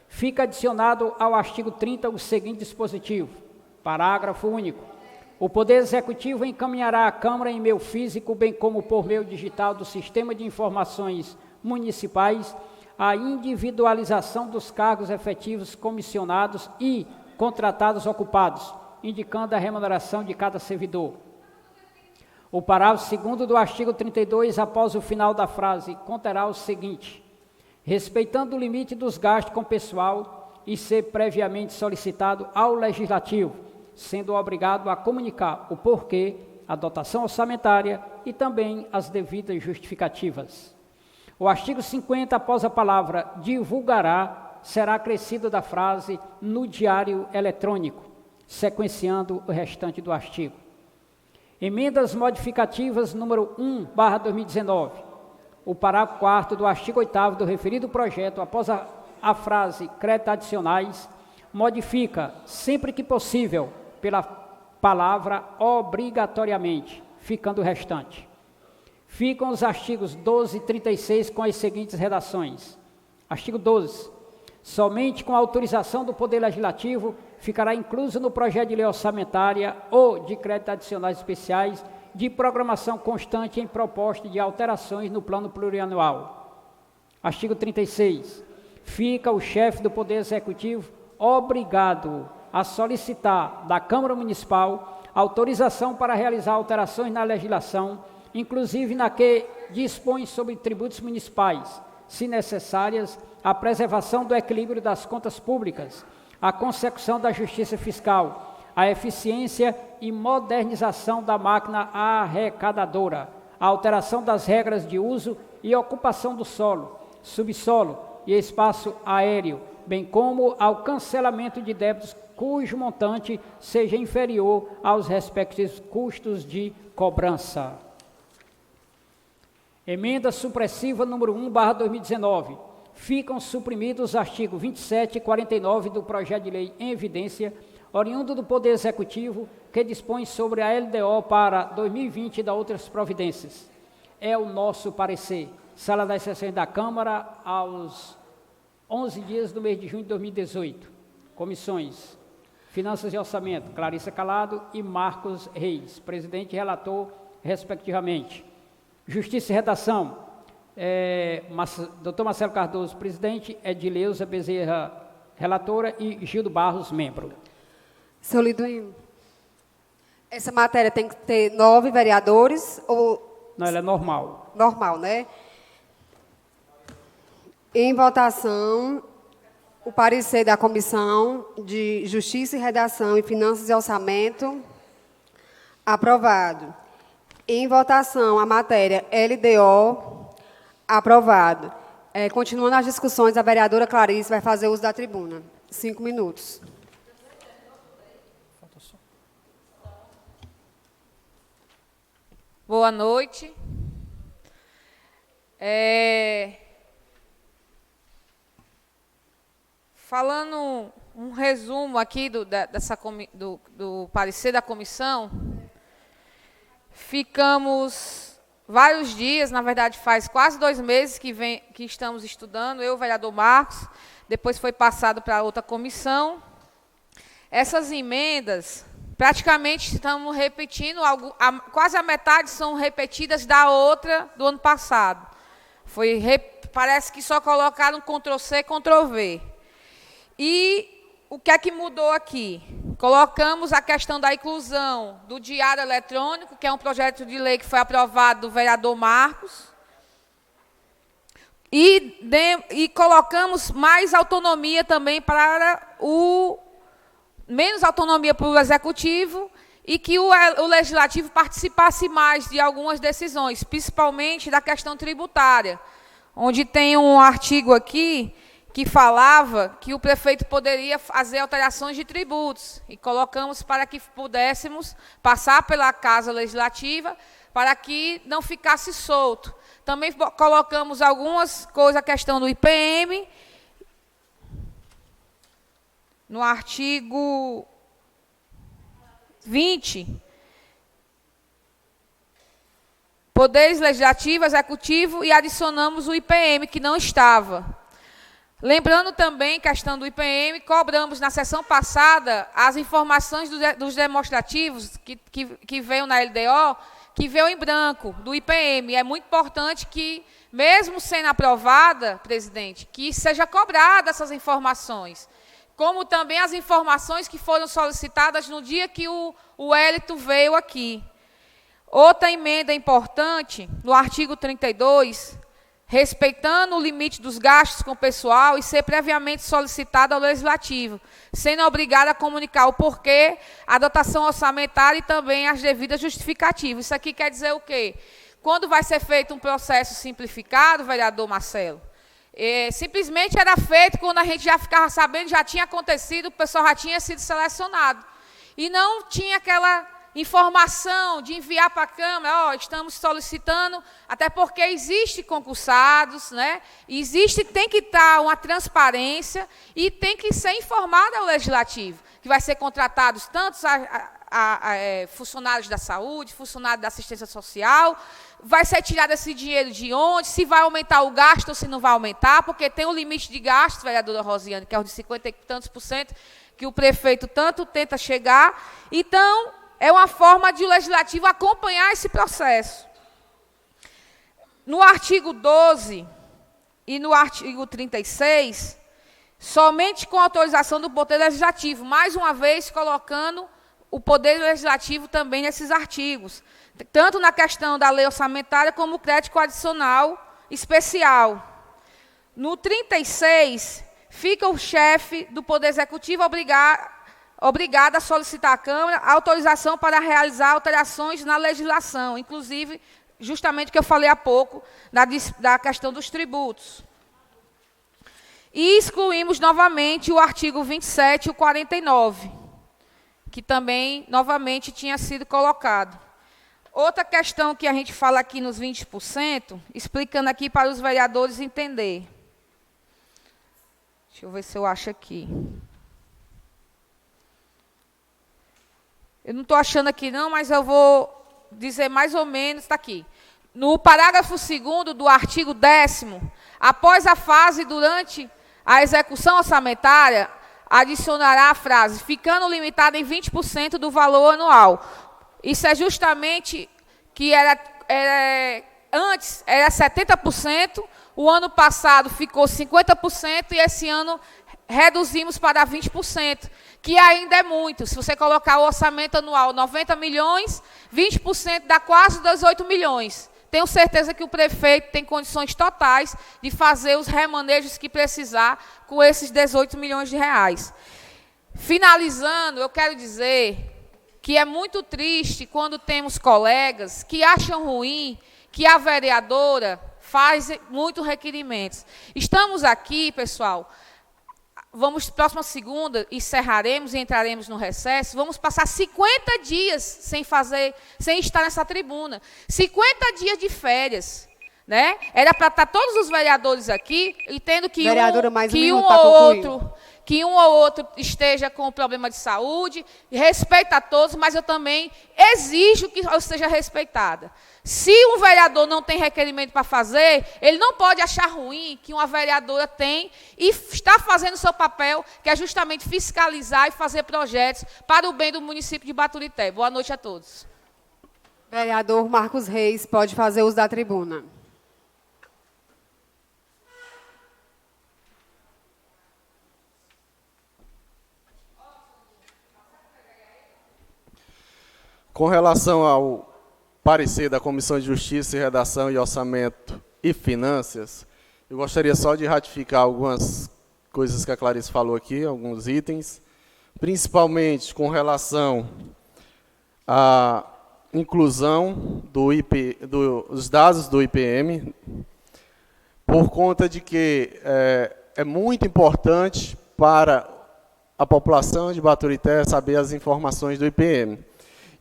Fica adicionado ao artigo 30 o seguinte dispositivo: parágrafo único. O Poder Executivo encaminhará à Câmara em meio físico, bem como por meio digital do Sistema de Informações Municipais, a individualização dos cargos efetivos comissionados e contratados ocupados, indicando a remuneração de cada servidor. O parágrafo 2º do artigo 32, após o final da frase, conterá o seguinte: respeitando o limite dos gastos com pessoal, e ser previamente solicitado ao Legislativo, sendo obrigado a comunicar o porquê, a dotação orçamentária e também as devidas justificativas. O artigo 50, após a palavra divulgará, será acrescido da frase no diário eletrônico, sequenciando o restante do artigo. Emendas modificativas número 1/2019. O parágrafo 4º do artigo 8º do referido projeto, após a frase crédito adicionais, modifica, sempre que possível, pela palavra obrigatoriamente, ficando o restante. Ficam os artigos 12 e 36 com as seguintes redações. Artigo 12. Somente com a autorização do Poder Legislativo ficará incluso no projeto de lei orçamentária ou de créditos adicionais especiais de programação constante em proposta de alterações no plano plurianual. Artigo 36. Fica o chefe do Poder Executivo obrigado a solicitar da Câmara Municipal autorização para realizar alterações na legislação, inclusive na que dispõe sobre tributos municipais, se necessárias, a preservação do equilíbrio das contas públicas, a consecução da justiça fiscal, a eficiência e modernização da máquina arrecadadora, a alteração das regras de uso e ocupação do solo, subsolo e espaço aéreo, bem como ao cancelamento de débitos cujo montante seja inferior aos respectivos custos de cobrança. Emenda supressiva número 1/2019. Ficam suprimidos os artigos 27 e 49 do projeto de lei em evidência, oriundo do Poder Executivo, que dispõe sobre a LDO para 2020 e da outras providências. É o nosso parecer. Sala das Sessões da Câmara, aos 11 dias do mês de junho de 2018. Comissões: Finanças e Orçamento, Clarissa Calado e Marcos Reis, presidente e relator, respectivamente. Justiça e Redação, Dr. Marcelo Cardoso, presidente, Edileuza Bezerra, relatora, e Gildo Barros, membro. Senhor Liduino, essa matéria tem que ter 9 vereadores ou... Não, ela é normal. Normal, né? Em votação, o parecer da Comissão de Justiça e Redação e Finanças e Orçamento, aprovado. Em votação, a matéria LDO, aprovado. Continuando as discussões, a vereadora Clarice vai fazer uso da tribuna. 5 minutos. Boa noite. Falando um resumo aqui do parecer da comissão, ficamos vários dias, na verdade faz quase 2 meses que estamos estudando, eu, o vereador Marcos, depois foi passado para outra comissão. Essas emendas, praticamente estamos repetindo, quase a metade são repetidas da outra do ano passado. Parece que só colocaram Ctrl+C, Ctrl+V. E o que é que mudou aqui? Colocamos a questão da inclusão do diário eletrônico, que é um projeto de lei que foi aprovado do vereador Marcos. E colocamos mais autonomia também menos autonomia para o Executivo e que o Legislativo participasse mais de algumas decisões, principalmente da questão tributária, onde tem um artigo aqui que falava que o prefeito poderia fazer alterações de tributos, e colocamos para que pudéssemos passar pela Casa Legislativa, para que não ficasse solto. Também colocamos algumas coisas, a questão do IPM, no artigo 20, poderes legislativo, executivo, e adicionamos o IPM, que não estava. Lembrando também, questão do IPM, cobramos na sessão passada as informações dos demonstrativos que veio na LDO, que veio em branco, do IPM. É muito importante que, mesmo sendo aprovada, presidente, que seja cobrada essas informações. Como também as informações que foram solicitadas no dia que o Hélito veio aqui. Outra emenda importante, no artigo 32, respeitando o limite dos gastos com o pessoal e ser previamente solicitado ao Legislativo, sendo obrigado a comunicar o porquê, a dotação orçamentária e também as devidas justificativas. Isso aqui quer dizer o quê? Quando vai ser feito um processo simplificado, vereador Marcelo, simplesmente era feito quando a gente já ficava sabendo, já tinha acontecido, o pessoal já tinha sido selecionado. E não tinha aquela informação de enviar para a Câmara, estamos solicitando, até porque existe concursados, né? Tem que estar uma transparência e tem que ser informado ao Legislativo, que vai ser contratados tantos funcionários da saúde, funcionários da assistência social, vai ser tirado esse dinheiro de onde, se vai aumentar o gasto ou se não vai aumentar, porque tem um limite de gastos, vereadora Rosiane, que é os de 50 e tantos %, que o prefeito tanto tenta chegar. Então, é uma forma de o Legislativo acompanhar esse processo. No artigo 12 e no artigo 36, somente com autorização do Poder Legislativo, mais uma vez colocando o Poder Legislativo também nesses artigos, tanto na questão da lei orçamentária como o crédito adicional especial. No 36, fica o chefe do Poder Executivo obrigado a solicitar à Câmara a autorização para realizar alterações na legislação, inclusive, justamente o que eu falei há pouco, da questão dos tributos. E excluímos novamente o artigo 27 e o 49, que também, novamente, tinha sido colocado. Outra questão que a gente fala aqui nos 20%, explicando aqui para os vereadores entenderem. Deixa eu ver se eu acho aqui. Eu não estou achando aqui, não, mas eu vou dizer mais ou menos, está aqui. No parágrafo 2º do artigo 10º, após a fase durante a execução orçamentária, adicionará a frase, ficando limitada em 20% do valor anual. Isso é justamente que antes era 70%, o ano passado ficou 50% e esse ano reduzimos para 20%, que ainda é muito. Se você colocar o orçamento anual 90 milhões, 20% dá quase 18 milhões. Tenho certeza que o prefeito tem condições totais de fazer os remanejos que precisar com esses 18 milhões de reais. Finalizando, eu quero dizer que é muito triste quando temos colegas que acham ruim que a vereadora faz muitos requerimentos. Estamos aqui, pessoal, próxima segunda, encerraremos e entraremos no recesso, vamos passar 50 dias sem estar nessa tribuna. 50 dias de férias. Né? Era para estar todos os vereadores aqui, e tendo que um ou outro esteja com problema de saúde, respeito a todos, mas eu também exijo que eu seja respeitada. Se um vereador não tem requerimento para fazer, ele não pode achar ruim que uma vereadora tem e está fazendo o seu papel, que é justamente fiscalizar e fazer projetos para o bem do município de Baturité. Boa noite a todos. Vereador Marcos Reis, pode fazer uso da tribuna. Com relação ao parecer da Comissão de Justiça, Redação e Orçamento e Finanças, eu gostaria só de ratificar algumas coisas que a Clarice falou aqui, alguns itens, principalmente com relação à inclusão dos dados do IPM, por conta de que é muito importante para a população de Baturité saber as informações do IPM.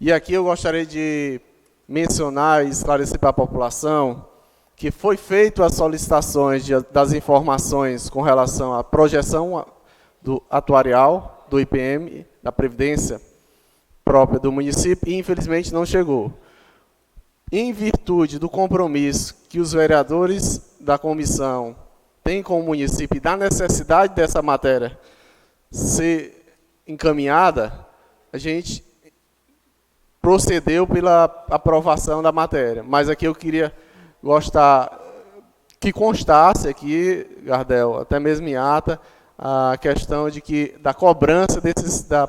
E aqui eu gostaria de mencionar e esclarecer para a população que foi feito as solicitações das informações com relação à projeção atuarial do IPM, da Previdência própria do município, e infelizmente não chegou. Em virtude do compromisso que os vereadores da comissão têm com o município e da necessidade dessa matéria ser encaminhada, a gente procedeu pela aprovação da matéria. Mas aqui eu queria que constasse aqui, Gardel, até mesmo em ata, a questão da cobrança da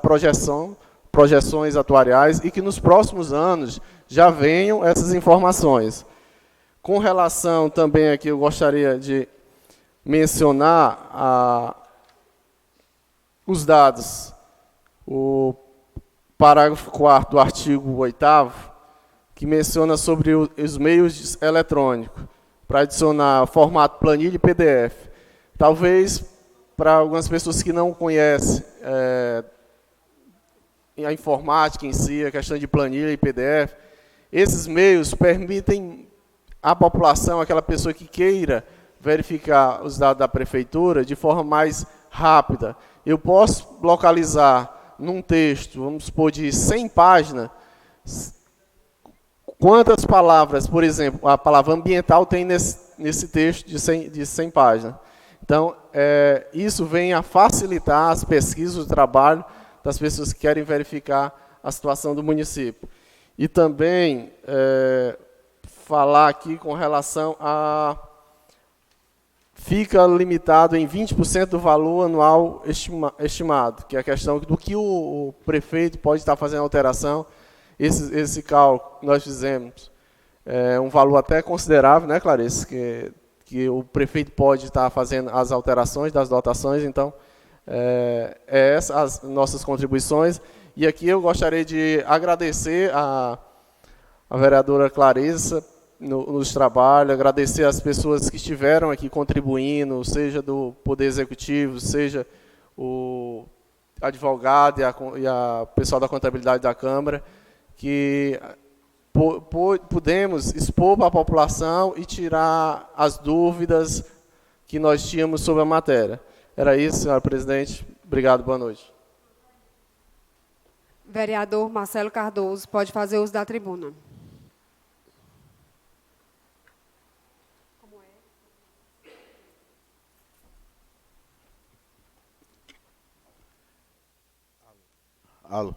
projeções atuariais e que nos próximos anos já venham essas informações. Com relação também aqui, eu gostaria de mencionar os dados. O parágrafo 4º do artigo 8º, que menciona sobre os meios eletrônicos, para adicionar formato planilha e PDF. Talvez, para algumas pessoas que não conhecem a informática em si, a questão de planilha e PDF, esses meios permitem à população, aquela pessoa que queira verificar os dados da prefeitura de forma mais rápida. Eu posso localizar num texto, vamos supor, de 100 páginas, quantas palavras, por exemplo, a palavra ambiental tem nesse texto de 100 páginas. Então, isso vem a facilitar as pesquisas, o trabalho das pessoas que querem verificar a situação do município. E também falar aqui com relação a... Fica limitado em 20% do valor anual estimado, que é a questão do que o prefeito pode estar fazendo alteração. Esse cálculo que nós fizemos é um valor até considerável, né, Clarice? Que o prefeito pode estar fazendo as alterações das dotações. Então, essas as nossas contribuições. E aqui eu gostaria de agradecer a vereadora Clarissa nos trabalhos, agradecer as pessoas que estiveram aqui contribuindo, seja do Poder Executivo, seja o advogado e a pessoal da contabilidade da Câmara, que pudemos expor para a população e tirar as dúvidas que nós tínhamos sobre a matéria. Era isso, senhora presidente. Obrigado, boa noite. Vereador Marcelo Cardoso, pode fazer uso da tribuna. Alô.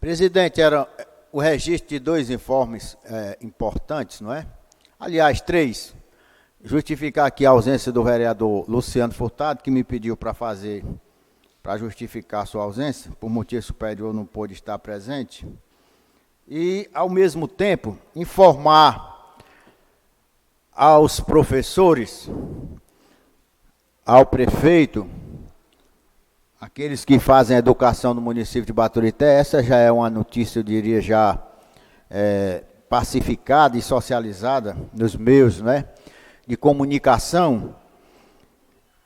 Presidente, era o registro de 2 informes importantes, não é? Aliás, 3. Justificar aqui a ausência do vereador Luciano Furtado, que me pediu para justificar sua ausência, por motivo superior não pôde estar presente. E, ao mesmo tempo, informar aos professores, ao prefeito, aqueles que fazem a educação no município de Baturité, essa já é uma notícia, eu diria, já pacificada e socializada nos meios, né, de comunicação,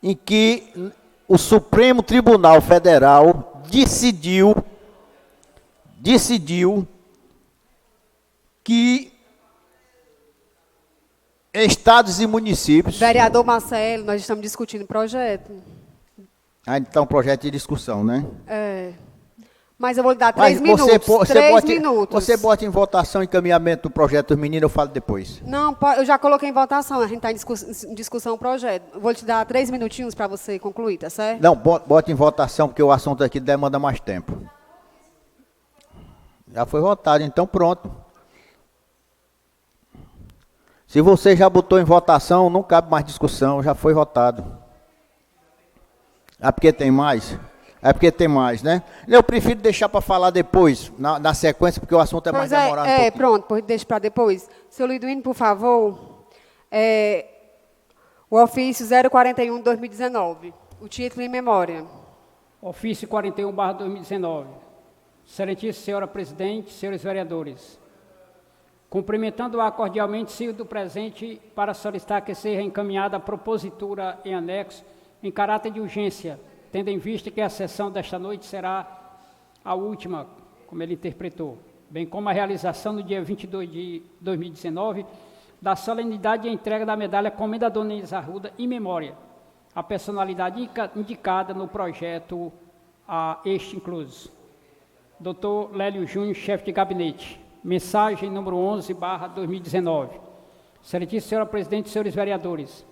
em que o Supremo Tribunal Federal decidiu que estados e municípios... Vereador Marcelo, nós estamos discutindo projeto. Então, projeto de discussão, né? Mas eu vou lhe dar 3 minutos. Você bota em votação o encaminhamento do projeto dos meninos, eu falo depois. Não, eu já coloquei em votação, a gente está em discussão o projeto. Eu vou te dar 3 minutinhos para você concluir, tá certo? Não, bota em votação, porque o assunto aqui demanda mais tempo. Já foi votado, então pronto. Se você já botou em votação, não cabe mais discussão, já foi votado. É porque tem mais? É porque tem mais, né? Eu prefiro deixar para falar depois, na sequência, porque o assunto é mais demorado. Pronto, deixa para depois. Seu Liduíno, por favor, o ofício 041/2019, o título em memória. Ofício 41/2019. Excelentíssima senhora presidente, senhores vereadores, cumprimentando-a cordialmente, sigo do presente para solicitar que seja encaminhada a propositura em anexo em caráter de urgência, tendo em vista que a sessão desta noite será a última, como ele interpretou, bem como a realização no dia 22 de 2019 da solenidade e entrega da medalha Comendador Nenis Arruda em memória, a personalidade indicada no projeto este incluso. Dr. Lélio Júnior, chefe de gabinete. Mensagem número 11/2019. Excelentíssima senhora presidente e senhores vereadores,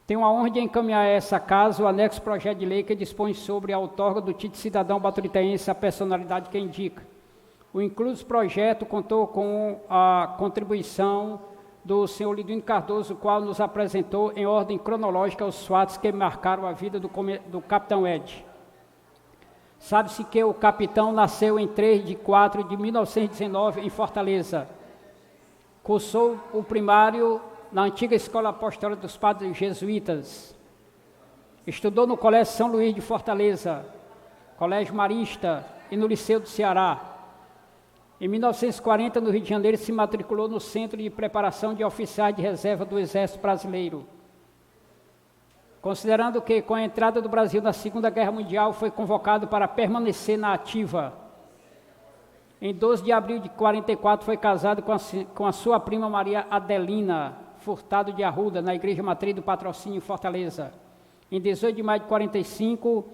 tenho a honra de encaminhar a essa casa o anexo projeto de lei que dispõe sobre a outorga do título de cidadão baturitaense à personalidade que indica. O incluso projeto contou com a contribuição do senhor Liduíno Cardoso, o qual nos apresentou em ordem cronológica os fatos que marcaram a vida do capitão Ed. Sabe-se que o capitão nasceu em 3 de 4 de 1919 em Fortaleza. Cursou o primário na antiga Escola Apostólica dos Padres Jesuítas. Estudou no Colégio São Luís de Fortaleza, Colégio Marista e no Liceu do Ceará. Em 1940, no Rio de Janeiro, se matriculou no Centro de Preparação de Oficiais de Reserva do Exército Brasileiro. Considerando que, com a entrada do Brasil na Segunda Guerra Mundial, foi convocado para permanecer na ativa. Em 12 de abril de 1944, foi casado com a sua prima Maria Adelina Furtado de Arruda, na Igreja Matriz do Patrocínio, em Fortaleza. Em 18 de maio de 1945,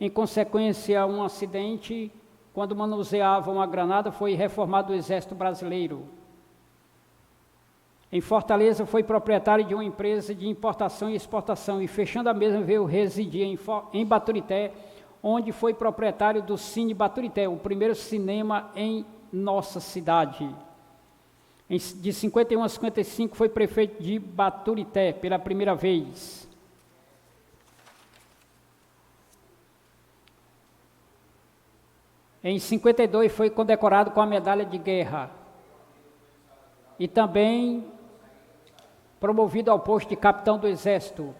em consequência a um acidente, quando manuseava uma granada, foi reformado do Exército Brasileiro. Em Fortaleza, foi proprietário de uma empresa de importação e exportação, e fechando a mesma, veio residir em Baturité, onde foi proprietário do Cine Baturité, o primeiro cinema em nossa cidade. De 51 a 55, foi prefeito de Baturité pela primeira vez. Em 52, foi condecorado com a Medalha de Guerra. E também promovido ao posto de capitão do Exército.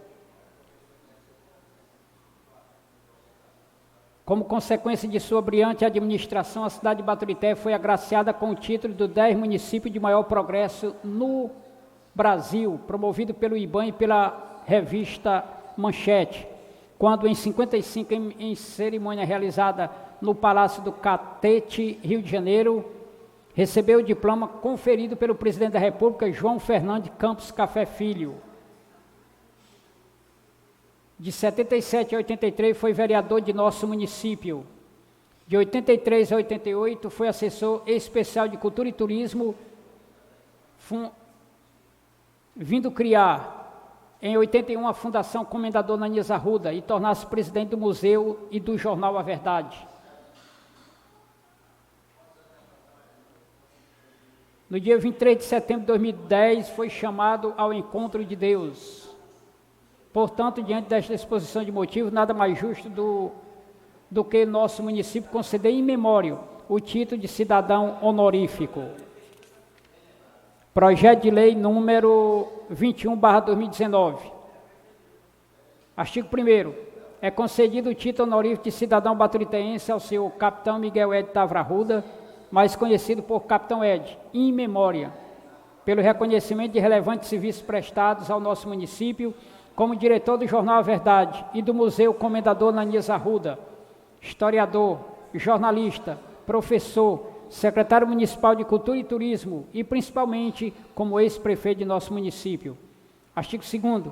Como consequência de sua brilhante administração, a cidade de Baturité foi agraciada com o título do 10 municípios de maior progresso no Brasil, promovido pelo IBAN e pela revista Manchete, quando em 55, em cerimônia realizada no Palácio do Catete, Rio de Janeiro, recebeu o diploma conferido pelo presidente da República, João Fernando Campos Café Filho. De 77 a 83 foi vereador de nosso município. De 83 a 88 foi assessor especial de Cultura e Turismo, vindo criar em 81 a Fundação Comendador Nanias Arruda e tornar-se presidente do museu e do jornal A Verdade. No dia 23 de setembro de 2010 foi chamado ao encontro de Deus. Portanto, diante desta exposição de motivos, nada mais justo do que nosso município conceder em memória o título de cidadão honorífico. Projeto de lei número 21/2019. Artigo 1º. É concedido o título honorífico de cidadão baturitense ao senhor capitão Miguel Ed Tavra Arruda, mais conhecido por Capitão Ed, in memória, pelo reconhecimento de relevantes serviços prestados ao nosso município, como diretor do jornal A Verdade e do Museu Comendador Nanias Arruda, historiador, jornalista, professor, secretário municipal de Cultura e Turismo e, principalmente, como ex-prefeito de nosso município. Artigo 2º.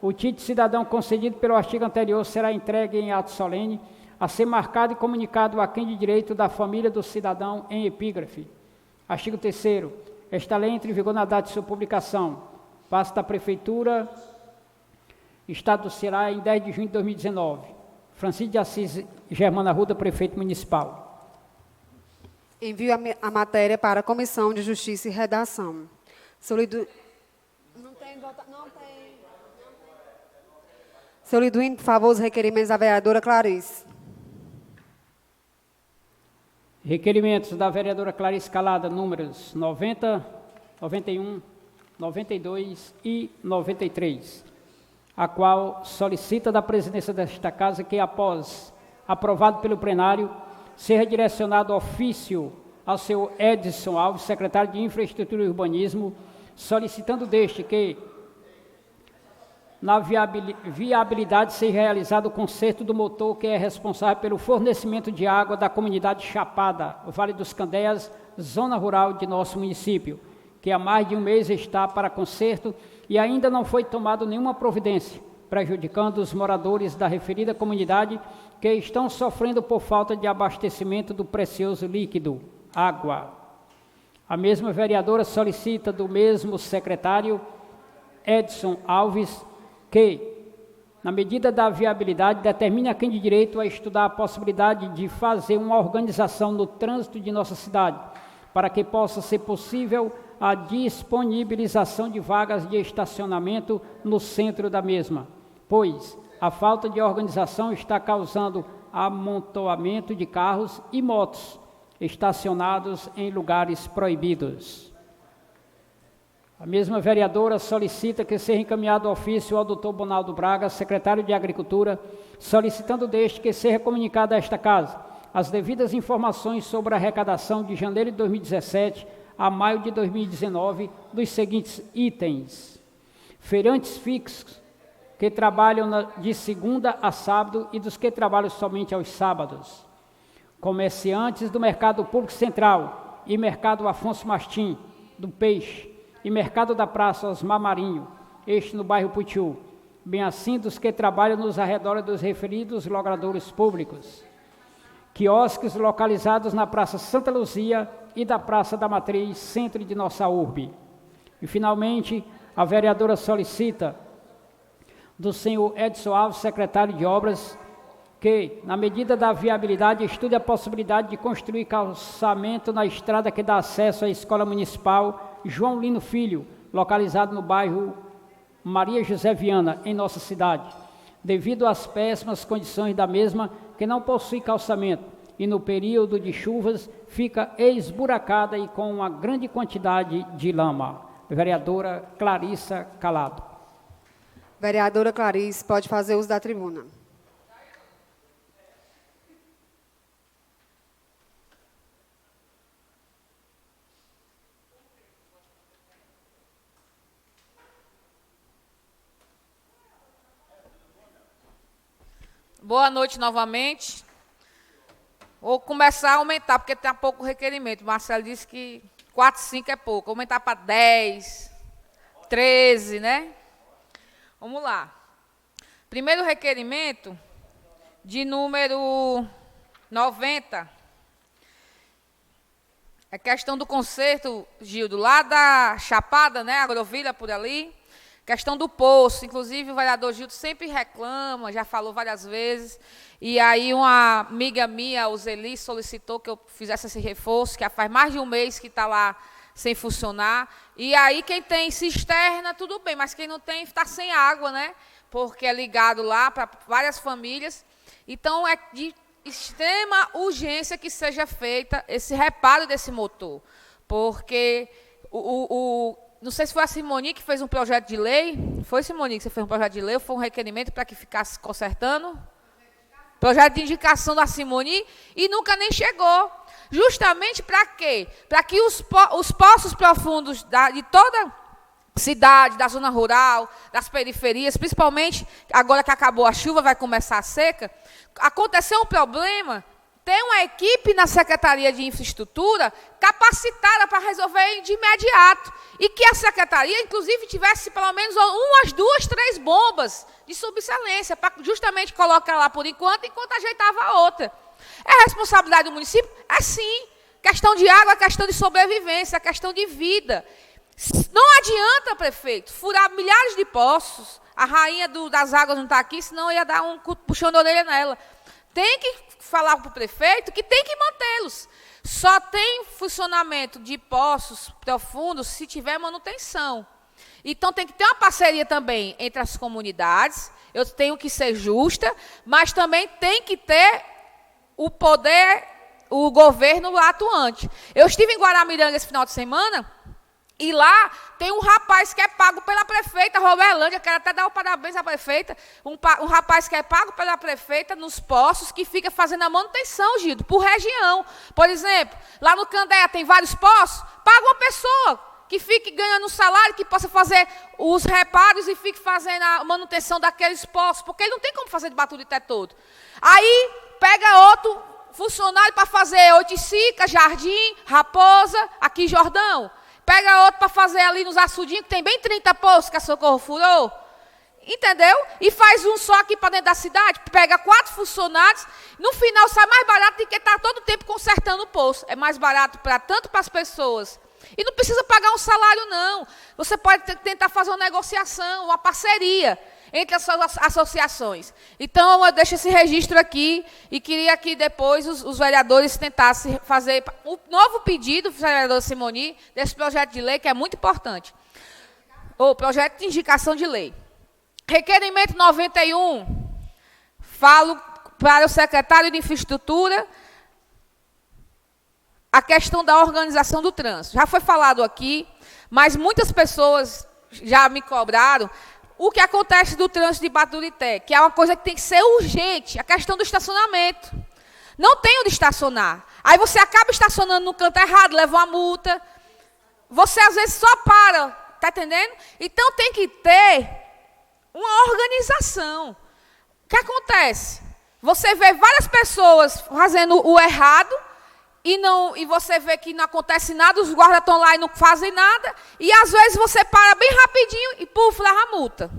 O título de cidadão concedido pelo artigo anterior será entregue em ato solene, a ser marcado e comunicado a quem de direito da família do cidadão em epígrafe. Artigo 3º. Esta lei entra em vigor na data de sua publicação. Passa da Prefeitura, Estado do Ceará, em 10 de junho de 2019. Francisco de Assis Germano Arruda, prefeito municipal. Envio a matéria para a Comissão de Justiça e Redação. Não tem. Seu Liduíno, por favor, os requerimentos da vereadora Clarice. Requerimentos da vereadora Clarice Calada, números 90, 91, 92 e 93, a qual solicita da presidência desta Casa que, após aprovado pelo plenário, seja direcionado ofício ao seu Edson Alves, secretário de Infraestrutura e Urbanismo, solicitando deste que, na viabilidade, seja realizado o conserto do motor que é responsável pelo fornecimento de água da comunidade Chapada, Vale dos Candeias, zona rural de nosso município, que há mais de um mês está para conserto e ainda não foi tomada nenhuma providência, prejudicando os moradores da referida comunidade que estão sofrendo por falta de abastecimento do precioso líquido, água. A mesma vereadora solicita do mesmo secretário, Edson Alves, que, na medida da viabilidade, determine a quem de direito a estudar a possibilidade de fazer uma organização no trânsito de nossa cidade, para que possa ser possível a disponibilização de vagas de estacionamento no centro da mesma, pois a falta de organização está causando amontoamento de carros e motos estacionados em lugares proibidos. A mesma vereadora solicita que seja encaminhado ofício ao Dr. Bonaldo Braga, secretário de Agricultura, solicitando deste que seja comunicado a esta Casa as devidas informações sobre a arrecadação de janeiro de 2017 a maio de 2019 dos seguintes itens: feirantes fixos que trabalham de segunda a sábado e dos que trabalham somente aos sábados, comerciantes do Mercado Público Central e Mercado Afonso Mastim, do Peixe, e Mercado da Praça Osmar Marinho, este no bairro Putiu, bem assim dos que trabalham nos arredores dos referidos logradouros públicos, quiosques localizados na Praça Santa Luzia e da Praça da Matriz, centro de nossa urbe. E, finalmente, a vereadora solicita do senhor Edson Alves, secretário de Obras, que, na medida da viabilidade, estude a possibilidade de construir calçamento na estrada que dá acesso à Escola Municipal João Lino Filho, localizado no bairro Maria José Viana, em nossa cidade, devido às péssimas condições da mesma, que não possui calçamento, e no período de chuvas fica esburacada e com uma grande quantidade de lama. Vereadora Clarissa Calado. Vereadora Clarice, pode fazer uso da tribuna. Boa noite novamente. Vou começar a aumentar, porque tem pouco requerimento. Marcelo disse que 4, 5 é pouco. Vou aumentar para 10, 13, né? Vamos lá. Primeiro requerimento, de número 90. É questão do conserto, Gildo, lá da Chapada, né? Agrovila, por ali. Questão do poço, inclusive o vereador Gildo sempre reclama, já falou várias vezes, e aí uma amiga minha, o Zeli, solicitou que eu fizesse esse reforço, que já faz mais de um mês que está lá sem funcionar, e aí quem tem cisterna, tudo bem, mas quem não tem está sem água, né? Porque é ligado lá para várias famílias, então é de extrema urgência que seja feita esse reparo desse motor, porque não sei se foi a Simoni que fez um projeto de lei. Foi, Simoni, que você fez um projeto de lei ou foi um requerimento para que ficasse consertando? Projeto de indicação da Simoni e nunca nem chegou. Justamente para quê? Para que os poços profundos de toda cidade, da zona rural, das periferias, principalmente agora que acabou a chuva, vai começar a seca, aconteceu um problema. Tem uma equipe na Secretaria de Infraestrutura capacitada para resolver de imediato. E que a Secretaria, inclusive, tivesse pelo menos umas 2, 3 bombas de subexcelência, para justamente colocar lá por enquanto ajeitava a outra. É responsabilidade do município? É sim. Questão de água, questão de sobrevivência, questão de vida. Não adianta, prefeito, furar milhares de poços. A rainha das águas não está aqui, senão ia dar um puxão de orelha nela. Tem que falar para o prefeito que tem que mantê-los. Só tem funcionamento de poços profundos se tiver manutenção. Então, tem que ter uma parceria também entre as comunidades. Eu tenho que ser justa, mas também tem que ter o poder, o governo atuante. Eu estive em Guaramiranga esse final de semana. E lá tem um rapaz que é pago pela prefeita Roberlândia, quero até dar o parabéns à prefeita, um rapaz que é pago pela prefeita nos poços, que fica fazendo a manutenção, Gildo, por região. Por exemplo, lá no Candeia tem vários poços, paga uma pessoa que fique ganhando um salário, que possa fazer os reparos e fique fazendo a manutenção daqueles poços, porque ele não tem como fazer de Baturité todo. Aí pega outro funcionário para fazer Oiticica, Jardim, Raposa, aqui Jordão. Pega outro para fazer ali nos açudinhos, que tem bem 30 poços que a Socorro furou. Entendeu? E faz um só aqui para dentro da cidade, pega 4 funcionários, no final sai mais barato do que estar todo o tempo consertando o poço. É mais barato tanto para as pessoas. E não precisa pagar um salário, não. Você pode tentar fazer uma negociação, uma parceria entre as associações. Então, eu deixo esse registro aqui e queria que depois os vereadores tentassem fazer um novo pedido, vereador Simoni, desse projeto de lei, que é muito importante. O projeto de indicação de lei. Requerimento 91, falo para o secretário de Infraestrutura a questão da organização do trânsito. Já foi falado aqui, mas muitas pessoas já me cobraram o que acontece do trânsito de Baturité, que é uma coisa que tem que ser urgente, a questão do estacionamento. Não tem onde estacionar. Aí você acaba estacionando no canto errado, leva uma multa. Você, às vezes, só para, está entendendo? Então, tem que ter uma organização. O que acontece? Você vê várias pessoas fazendo o errado e você vê que não acontece nada, os guardas estão lá e não fazem nada, e às vezes você para bem rapidinho e puf, leva a multa.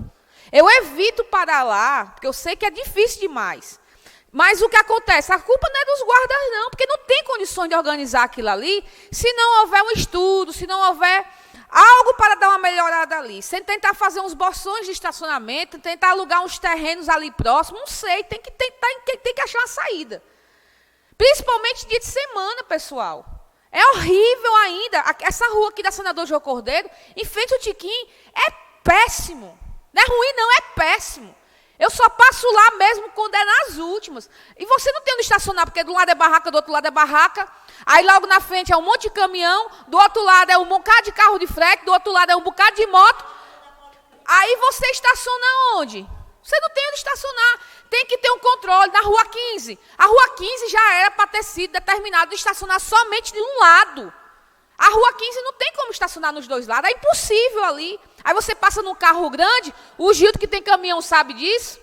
Eu evito parar lá, porque eu sei que é difícil demais. Mas o que acontece? A culpa não é dos guardas, não, porque não tem condições de organizar aquilo ali, se não houver um estudo, se não houver algo para dar uma melhorada ali. Sem tentar fazer uns bolsões de estacionamento, tentar alugar uns terrenos ali próximos, não sei, tem que achar uma saída. Principalmente dia de semana, pessoal. É horrível ainda. Essa rua aqui da Senador João Cordeiro, em frente ao Tiquim, é péssimo. Não é ruim, não, é péssimo. Eu só passo lá mesmo quando é nas últimas. E você não tem onde estacionar, porque do lado é barraca, do outro lado é barraca. Aí logo na frente é um monte de caminhão, do outro lado é um bocado de carro de frete, do outro lado é um bocado de moto. Aí você estaciona onde? Você não tem onde estacionar. Tem que ter um controle na Rua 15. A Rua 15 já era para ter sido determinado de estacionar somente de um lado. A Rua 15 não tem como estacionar nos dois lados, é impossível ali. Aí você passa num carro grande, o Gildo que tem caminhão sabe disso.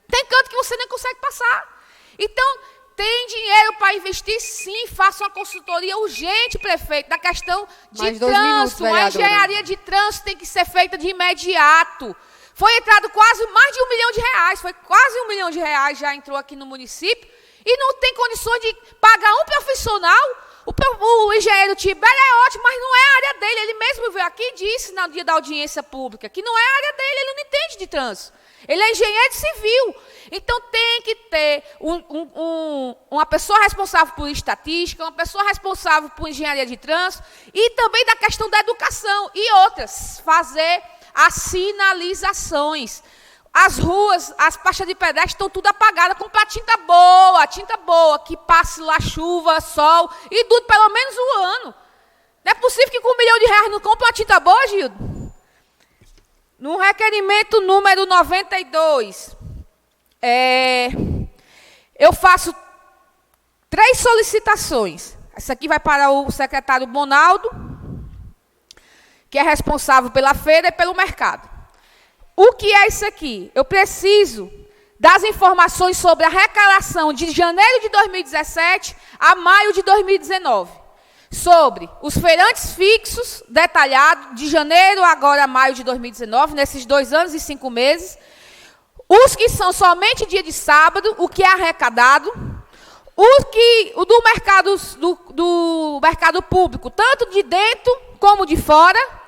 Tem canto que você nem consegue passar. Então, tem dinheiro para investir, sim, faça uma consultoria urgente, prefeito, da questão de trânsito. A engenharia de trânsito tem que ser feita de imediato. Foi entrado quase mais de R$1 milhão, foi quase R$1 milhão já entrou aqui no município, e não tem condições de pagar um profissional. O engenheiro Tibério é ótimo, mas não é a área dele. Ele mesmo veio aqui e disse no dia da audiência pública que não é a área dele, ele não entende de trânsito. Ele é engenheiro civil. Então tem que ter uma pessoa responsável por estatística, uma pessoa responsável por engenharia de trânsito, e também da questão da educação. E outras, fazer as sinalizações. As ruas, as faixas de pedestre estão tudo apagadas, comprar tinta boa, que passe lá chuva, sol, e dure pelo menos um ano. Não é possível que com R$1 milhão não compre uma tinta boa, Gildo? No requerimento número 92, eu faço 3 solicitações. Essa aqui vai para o secretário Bonaldo, que é responsável pela feira e pelo mercado. O que é isso aqui? Eu preciso das informações sobre a arrecadação de janeiro de 2017 a maio de 2019. Sobre os feirantes fixos, detalhado, de janeiro agora a maio de 2019, nesses 2 anos e 5 meses. Os que são somente dia de sábado, o que é arrecadado. O do mercado público, tanto de dentro como de fora,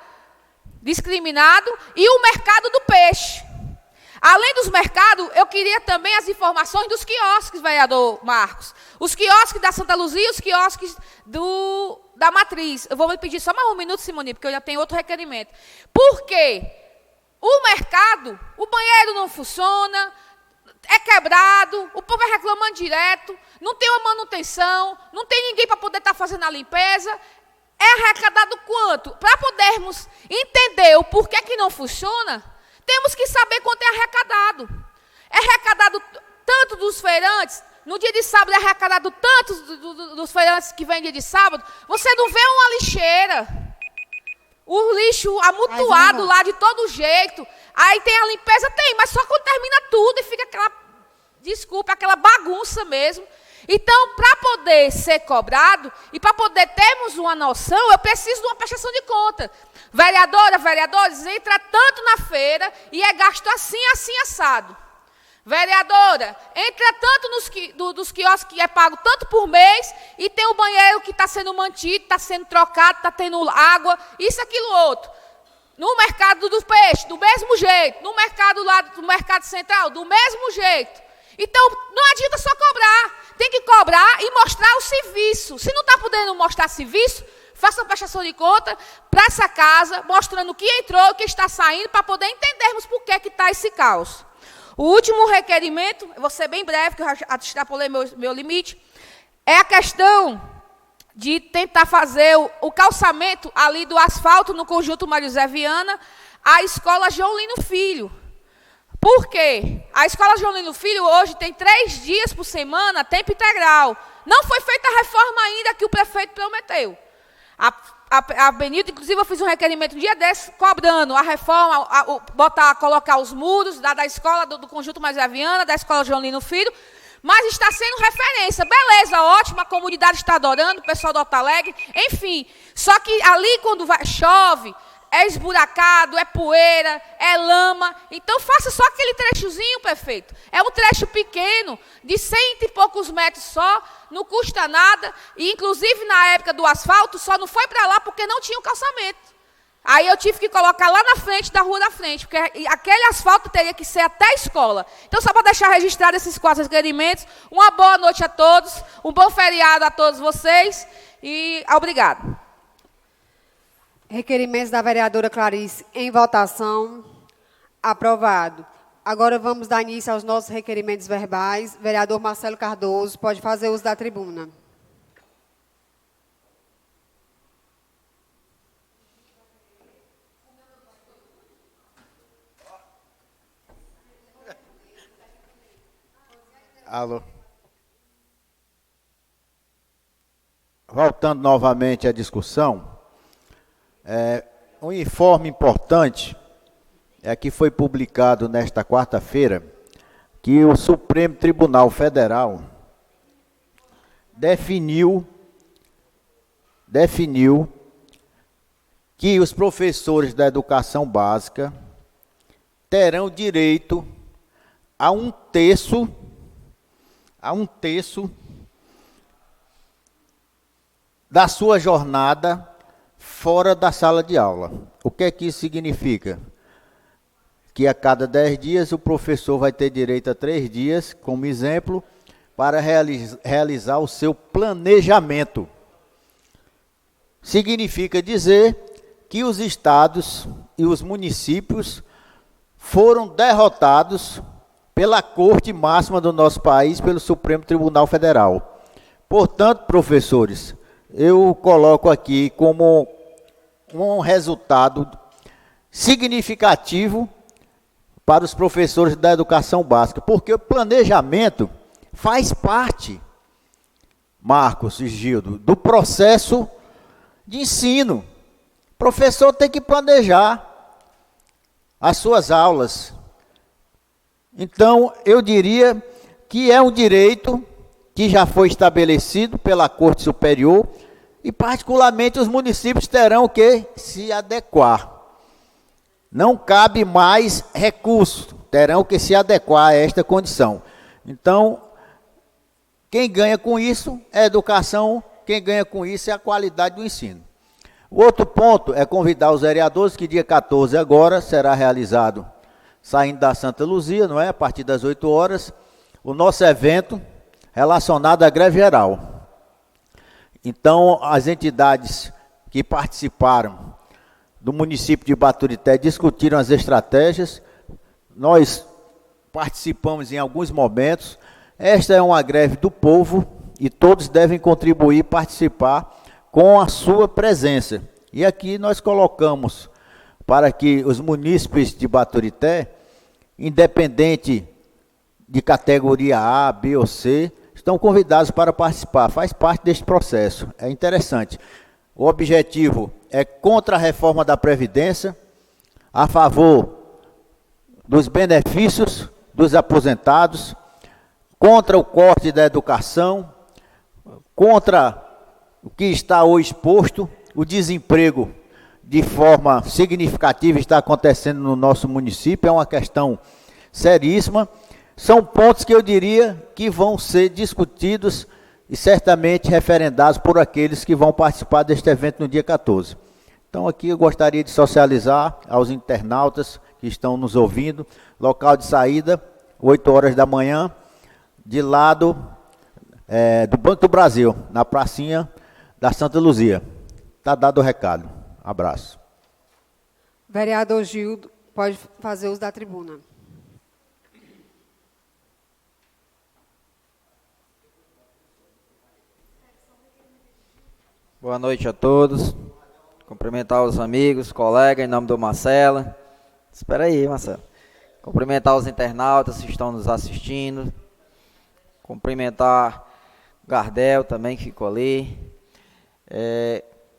discriminado, e o mercado do peixe. Além dos mercados, eu queria também as informações dos quiosques, vereador Marcos. Os quiosques da Santa Luzia, os quiosques da Matriz. Eu vou me pedir só mais um minuto, Simone, porque eu já tenho outro requerimento. Por quê? O mercado, o banheiro não funciona, é quebrado, o povo é reclamando direto, não tem uma manutenção, não tem ninguém para poder estar fazendo a limpeza. É arrecadado quanto? Para podermos entender o porquê que não funciona, temos que saber quanto é arrecadado. É arrecadado tanto dos feirantes, no dia de sábado é arrecadado tanto dos feirantes que vêm dia de sábado, você não vê uma lixeira. O lixo amontoado lá de todo jeito. Aí tem a limpeza, mas só quando termina tudo e fica aquela bagunça mesmo. Então, para poder ser cobrado e para poder termos uma noção, eu preciso de uma prestação de conta. Vereadora, vereadores, entra tanto na feira e é gasto assim, assim, assado. Vereadora, entra tanto dos quiosques que é pago tanto por mês e tem o banheiro que está sendo mantido, está sendo trocado, está tendo água, isso, aquilo, outro. No mercado dos peixes, do mesmo jeito. No mercado lá do mercado central, do mesmo jeito. Então, não adianta só cobrar. Tem que cobrar e mostrar o serviço. Se não está podendo mostrar serviço, faça uma prestação de conta para essa casa, mostrando o que entrou, o que está saindo, para poder entendermos por que está esse caos. O último requerimento, eu vou ser bem breve, que eu já extrapolei meu limite, é a questão de tentar fazer o calçamento ali do asfalto no conjunto Mário Zé Viana, a escola João Lino Filho. Por quê? A escola João Lino Filho hoje tem 3 dias por semana, tempo integral. Não foi feita a reforma ainda que o prefeito prometeu. A Benito, inclusive, eu fiz um requerimento um dia desse, cobrando a reforma, colocar os muros da escola do conjunto Mário Zé Viana, da escola João Lino Filho, mas está sendo referência. Beleza, ótimo, a comunidade está adorando, o pessoal do Alto Alegre, enfim. Só que ali, quando chove, é esburacado, é poeira, é lama. Então, faça só aquele trechozinho, prefeito. É um trecho pequeno, de 100 e poucos metros só, não custa nada. E, inclusive, na época do asfalto, só não foi para lá porque não tinha um calçamento. Aí eu tive que colocar lá na frente, da rua da frente, porque aquele asfalto teria que ser até a escola. Então, só para deixar registrado esses 4 requerimentos, uma boa noite a todos, um bom feriado a todos vocês e obrigado. Requerimentos da vereadora Clarice em votação. Aprovado. Agora vamos dar início aos nossos requerimentos verbais. Vereador Marcelo Cardoso, pode fazer uso da tribuna. Alô. Voltando novamente à discussão, um informe importante é que foi publicado nesta quarta-feira que o Supremo Tribunal Federal definiu que os professores da educação básica terão direito a um terço da sua jornada fora da sala de aula. O que é que isso significa? Que a cada 10 dias o professor vai ter direito a 3 dias, como exemplo, para realizar o seu planejamento. Significa dizer que os estados e os municípios foram derrotados pela Corte Máxima do nosso país, pelo Supremo Tribunal Federal. Portanto, professores, eu coloco aqui como um resultado significativo para os professores da educação básica, porque o planejamento faz parte, Marcos e Gildo, do processo de ensino. O professor tem que planejar as suas aulas. Então, eu diria que é um direito que já foi estabelecido pela Corte Superior e, particularmente, os municípios terão que se adequar. Não cabe mais recurso, terão que se adequar a esta condição. Então, quem ganha com isso é a educação, quem ganha com isso é a qualidade do ensino. O outro ponto é convidar os vereadores que dia 14 agora será realizado, saindo da Santa Luzia, não é? A partir das 8 horas, o nosso evento relacionado à greve geral. Então, as entidades que participaram do município de Baturité discutiram as estratégias, nós participamos em alguns momentos. Esta é uma greve do povo e todos devem contribuir e participar com a sua presença. E aqui nós colocamos para que os munícipes de Baturité, independente de categoria A, B ou C, estão convidados para participar, faz parte deste processo, é interessante. O objetivo é contra a reforma da Previdência, a favor dos benefícios dos aposentados, contra o corte da educação, contra o que está hoje exposto, o desemprego de forma significativa está acontecendo no nosso município, é uma questão seríssima. São pontos que eu diria que vão ser discutidos e certamente referendados por aqueles que vão participar deste evento no dia 14. Então aqui eu gostaria de socializar aos internautas que estão nos ouvindo, local de saída, 8 horas da manhã, de lado do Banco do Brasil, na pracinha da Santa Luzia. Está dado o recado. Abraço. Vereador Gildo, pode fazer uso da tribuna. Boa noite a todos. Cumprimentar os amigos, colegas, em nome do Marcelo. Espera aí, Marcelo. Cumprimentar os internautas que estão nos assistindo. Cumprimentar Gardel também, que ficou ali.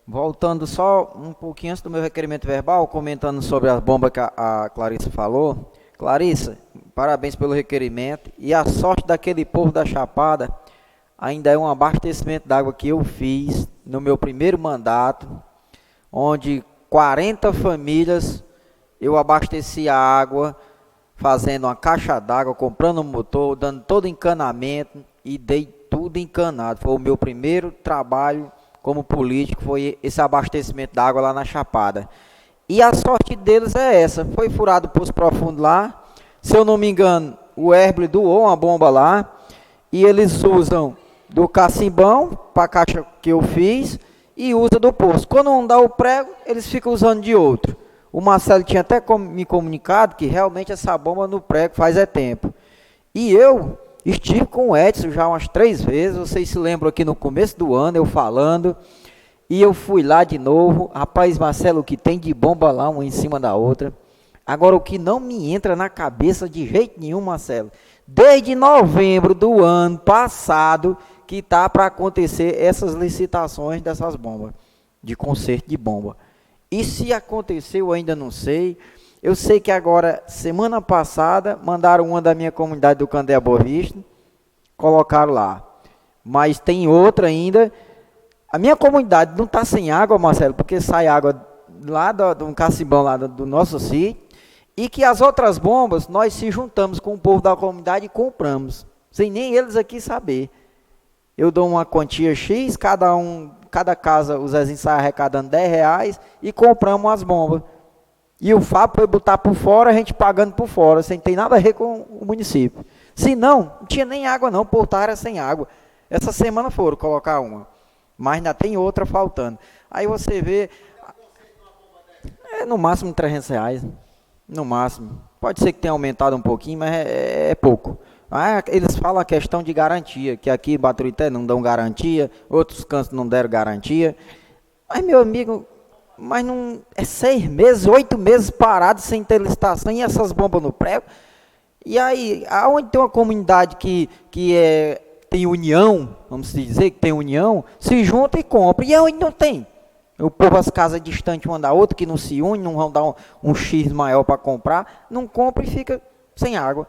Voltando só um pouquinho antes do meu requerimento verbal, comentando sobre as bombas que a Clarissa falou. Clarissa, parabéns pelo requerimento. E a sorte daquele povo da Chapada ainda é um abastecimento d'água que eu fiz no meu primeiro mandato, onde 40 famílias eu abasteci a água, fazendo uma caixa d'água, comprando um motor, dando todo encanamento e dei tudo encanado. Foi o meu primeiro trabalho como político, foi esse abastecimento d'água lá na Chapada. E a sorte deles é essa, foi furado o Poço Profundo lá, se eu não me engano, o Herble doou uma bomba lá, e eles usam do cacimbão, para a caixa que eu fiz, e usa do poço. Quando não dá o prego, eles ficam usando de outro. O Marcelo tinha até me comunicado que realmente essa bomba no prego faz tempo. E eu estive com o Edson já umas 3 vezes, vocês se lembram aqui no começo do ano, eu falando, e eu fui lá de novo. Rapaz, Marcelo, o que tem de bomba lá, uma em cima da outra. Agora, o que não me entra na cabeça de jeito nenhum, Marcelo, desde novembro do ano passado, que está para acontecer essas licitações dessas bombas, de conserto de bomba. E se aconteceu, eu ainda não sei. Eu sei que agora, semana passada, mandaram uma da minha comunidade do Candé Boa Vista, colocaram lá. Mas tem outra ainda. A minha comunidade não está sem água, Marcelo, porque sai água lá do cacimbão lá do nosso sítio, e que as outras bombas, nós se juntamos com o povo da comunidade e compramos, sem nem eles aqui saber. Eu dou uma quantia X, cada casa, o Zezinho sai arrecadando R$10 e compramos as bombas. E o Fábio foi botar por fora, a gente pagando por fora, sem ter nada a ver com o município. Se não tinha nem água não, o portal era sem água. Essa semana foram colocar uma, mas ainda tem outra faltando. Aí você vê, no máximo R$300, no máximo. Pode ser que tenha aumentado um pouquinho, mas é pouco. Eles falam a questão de garantia, que aqui em Baturité não dão garantia, outros cantos não deram garantia. Mas, meu amigo, mas não é 6 meses, 8 meses parados sem ter licitação e essas bombas no prego. E aí, aonde tem uma comunidade que tem união, vamos dizer que tem união, se junta e compra. E aonde não tem? O povo, as casas distantes uma da outra, que não se une, não vão dar um X maior para comprar, não compra e fica sem água.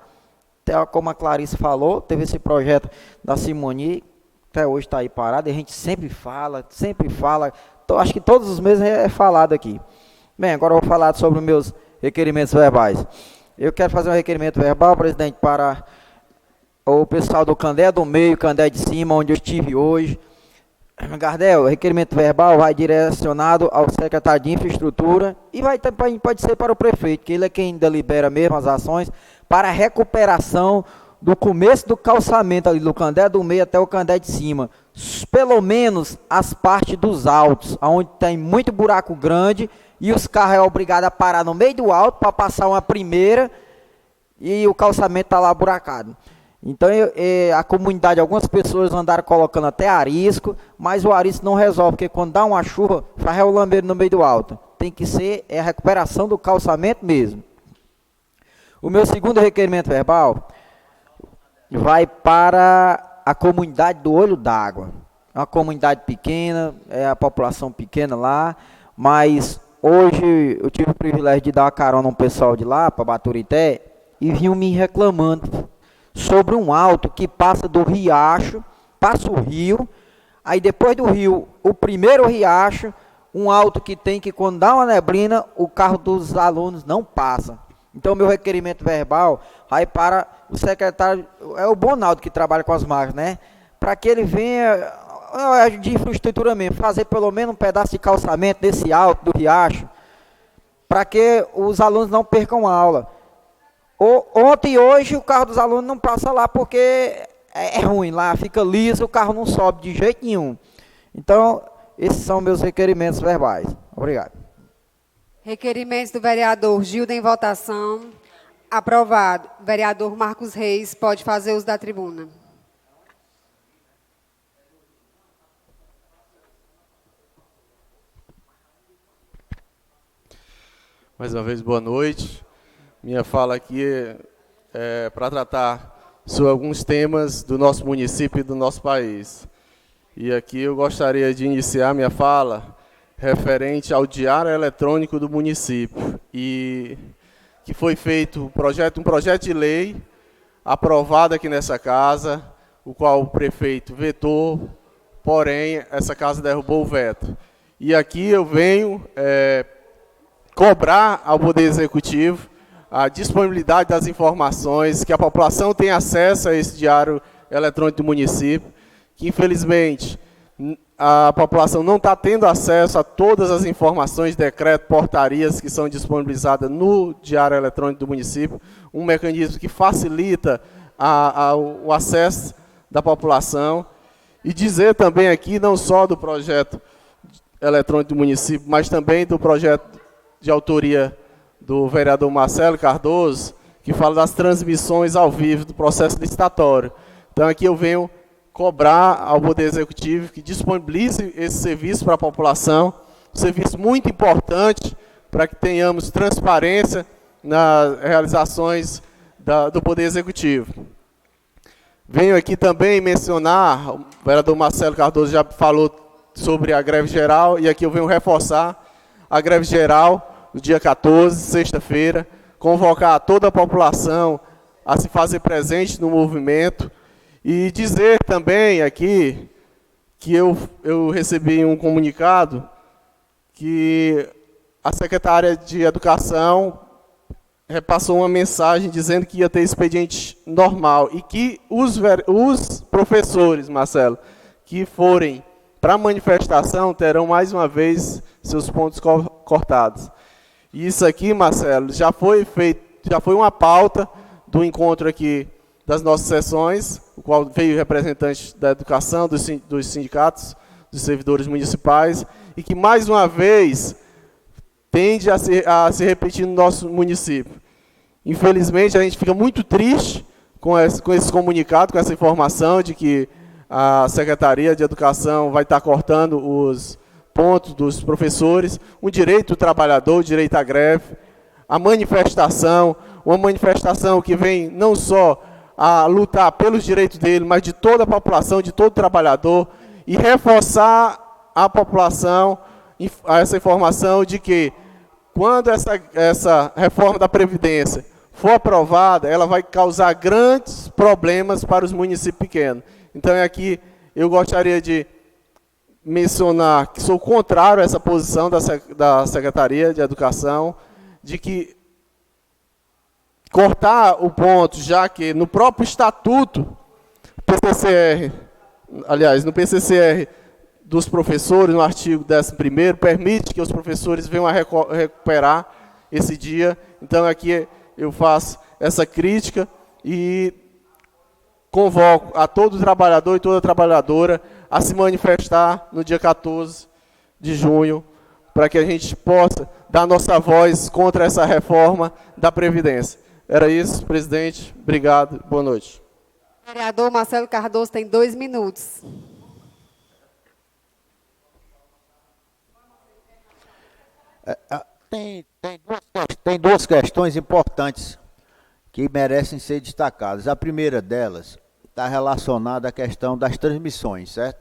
Até como a Clarissa falou, teve esse projeto da Simoni, até hoje está aí parado, e a gente sempre fala, acho que todos os meses é falado aqui. Bem, agora eu vou falar sobre os meus requerimentos verbais. Eu quero fazer um requerimento verbal, presidente, para o pessoal do Candé do Meio, Candé de Cima, onde eu estive hoje. Gardel, o requerimento verbal vai direcionado ao secretário de Infraestrutura e pode ser para o prefeito, que ele é quem delibera mesmo as ações para a recuperação do começo do calçamento ali do Candé do Meio até o Candé de Cima. Pelo menos as partes dos altos, onde tem muito buraco grande e os carros é obrigado a parar no meio do alto para passar uma primeira e o calçamento está lá buracado. Então, a comunidade, algumas pessoas andaram colocando até arisco, mas o arisco não resolve, porque quando dá uma chuva, faz o lambeiro no meio do alto. Tem que ser a recuperação do calçamento mesmo. O meu segundo requerimento verbal vai para a comunidade do Olho d'Água. É uma comunidade pequena, é a população pequena lá, mas hoje eu tive o privilégio de dar uma carona a um pessoal de lá, para Baturité, e vinham me reclamando sobre um alto que passa do riacho, passa o rio, aí depois do rio, o primeiro riacho, um alto que tem que quando dá uma neblina, o carro dos alunos não passa. Então, meu requerimento verbal vai para o secretário, é o Bonaldo que trabalha com as máquinas, né? Para que ele venha, de infraestrutura mesmo, fazer pelo menos um pedaço de calçamento desse alto do riacho, para que os alunos não percam a aula. Ontem e hoje o carro dos alunos não passa lá porque é ruim lá, fica liso, o carro não sobe de jeito nenhum. Então, esses são meus requerimentos verbais. Obrigado. Requerimentos do vereador Gilda em votação. Aprovado. Vereador Marcos Reis pode fazer uso da tribuna. Mais uma vez, boa noite. Minha fala aqui é para tratar sobre alguns temas do nosso município e do nosso país. E aqui eu gostaria de iniciar minha fala referente ao diário eletrônico do município, e que foi feito um projeto de lei aprovado aqui nessa casa, o qual o prefeito vetou, porém essa casa derrubou o veto. E aqui eu venho cobrar ao Poder Executivo a disponibilidade das informações, que a população tenha acesso a esse diário eletrônico do município, que infelizmente a população não está tendo acesso a todas as informações, decretos, portarias que são disponibilizadas no diário eletrônico do município, um mecanismo que facilita o acesso da população. E dizer também aqui, não só do projeto eletrônico do município, mas também do projeto de autoria do vereador Marcelo Cardoso, que fala das transmissões ao vivo do processo licitatório. Então aqui eu venho cobrar ao Poder Executivo que disponibilize esse serviço para a população, um serviço muito importante para que tenhamos transparência nas realizações do Poder Executivo. Venho aqui também mencionar, o vereador Marcelo Cardoso já falou sobre a greve geral, e aqui eu venho reforçar a greve geral no dia 14, sexta-feira, convocar toda a população a se fazer presente no movimento. E dizer também aqui que eu recebi um comunicado que a secretária de Educação repassou uma mensagem dizendo que ia ter expediente normal e que os professores, Marcelo, que forem para a manifestação terão mais uma vez seus pontos cortados. E isso aqui, Marcelo, já foi uma pauta do encontro aqui das nossas sessões, o qual veio representante da educação, dos sindicatos, dos servidores municipais, e que, mais uma vez, tende a se repetir no nosso município. Infelizmente, a gente fica muito triste com esse comunicado, com essa informação de que a Secretaria de Educação vai estar cortando os pontos dos professores, o direito do trabalhador, o direito à greve, a manifestação, uma manifestação que vem não só a lutar pelos direitos dele, mas de toda a população, de todo trabalhador, e reforçar a população essa informação de que, quando essa reforma da Previdência for aprovada, ela vai causar grandes problemas para os municípios pequenos. Então, aqui eu gostaria de mencionar que sou contrário a essa posição da Secretaria de Educação, de que cortar o ponto, já que no próprio estatuto PCCR, aliás, no PCCR dos professores, no artigo 11º, permite que os professores venham a recuperar esse dia. Então, aqui eu faço essa crítica e convoco a todo trabalhador e toda trabalhadora a se manifestar no dia 14 de junho, para que a gente possa dar nossa voz contra essa reforma da Previdência. Era isso, presidente. Obrigado. Boa noite. O vereador Marcelo Cardoso tem 2 minutos. Tem duas questões importantes que merecem ser destacadas. A primeira delas está relacionada à questão das transmissões, certo?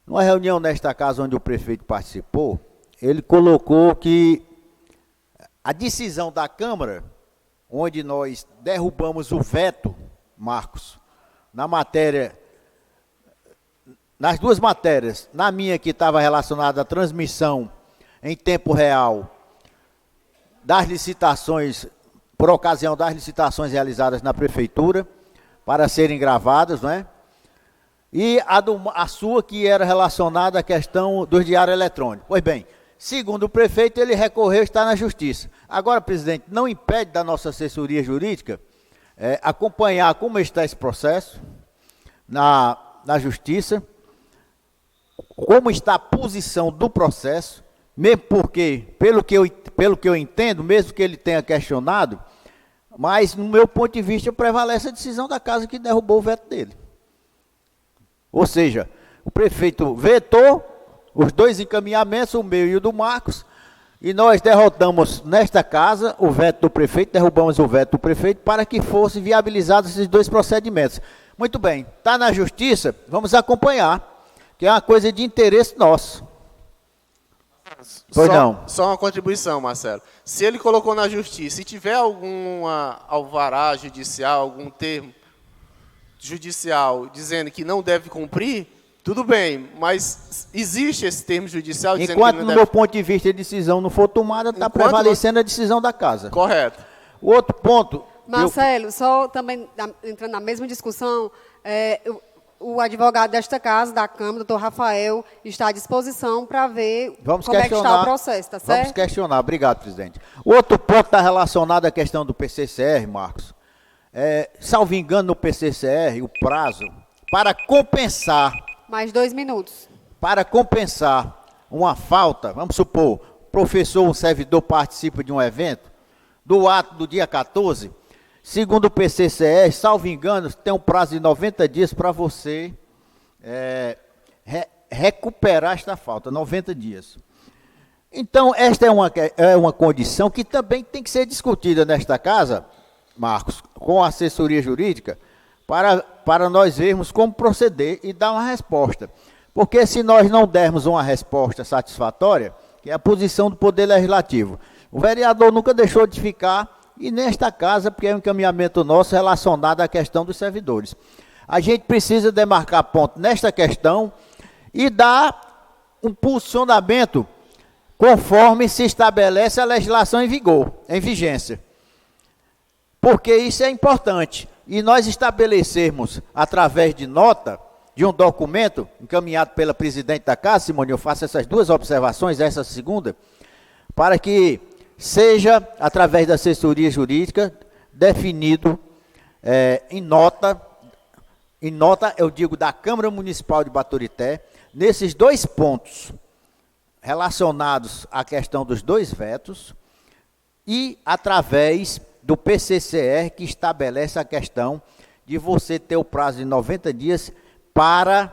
Numa reunião nesta casa onde o prefeito participou, ele colocou que a decisão da Câmara, onde nós derrubamos o veto, Marcos, nas duas matérias, na minha que estava relacionada à transmissão em tempo real das licitações, por ocasião das licitações realizadas na prefeitura, para serem gravadas, não é? E a sua que era relacionada à questão do diário eletrônico. Pois bem, segundo o prefeito, ele recorreu, está na justiça. Agora, presidente, não impede da nossa assessoria jurídica acompanhar como está esse processo na justiça, como está a posição do processo, mesmo porque, pelo que eu entendo, mesmo que ele tenha questionado, mas, no meu ponto de vista, prevalece a decisão da casa que derrubou o veto dele. Ou seja, o prefeito vetou os dois encaminhamentos, o meu e o do Marcos, E nós derrotamos nesta casa o veto do prefeito, derrubamos o veto do prefeito para que fossem viabilizados esses dois procedimentos. Muito bem, está na justiça, vamos acompanhar, que é uma coisa de interesse nosso. Pois não. Só uma contribuição, Marcelo. Se ele colocou na justiça e tiver alguma alvará judicial, algum termo judicial dizendo que não deve cumprir, tudo bem, mas existe esse termo judicial dizendo Enquanto, que não no deve... meu ponto de vista, a decisão não for tomada, está prevalecendo a decisão da casa. Correto. O outro ponto... Marcelo, só também entrando na mesma discussão, o advogado desta casa, da Câmara, doutor Rafael, está à disposição para ver como é que está o processo, tá certo? Vamos questionar. Obrigado, presidente. O outro ponto está relacionado à questão do PCCR, Marcos. Salvo engano, no PCCR, o prazo para compensar... Mais 2 minutos. Para compensar uma falta, vamos supor, professor ou servidor participa de um evento, do ato do dia 14, segundo o PCCR, salvo engano, tem um prazo de 90 dias para você recuperar esta falta, 90 dias. Então, esta é uma condição que também tem que ser discutida nesta casa, Marcos, com a assessoria jurídica, para nós vermos como proceder e dar uma resposta. Porque se nós não dermos uma resposta satisfatória, que é a posição do Poder Legislativo, o vereador nunca deixou de ficar, e nesta casa, porque é um encaminhamento nosso relacionado à questão dos servidores. A gente precisa demarcar ponto nesta questão e dar um posicionamento conforme se estabelece a legislação em vigor, em vigência. Porque isso é importante. E nós estabelecermos, através de nota, de um documento encaminhado pela presidente da casa, Simone, eu faço essas duas observações, essa segunda, para que seja, através da assessoria jurídica, definido em nota, eu digo, da Câmara Municipal de Baturité, nesses 2 pontos relacionados à questão dos 2 vetos e através do PCCR, que estabelece a questão de você ter o prazo de 90 dias para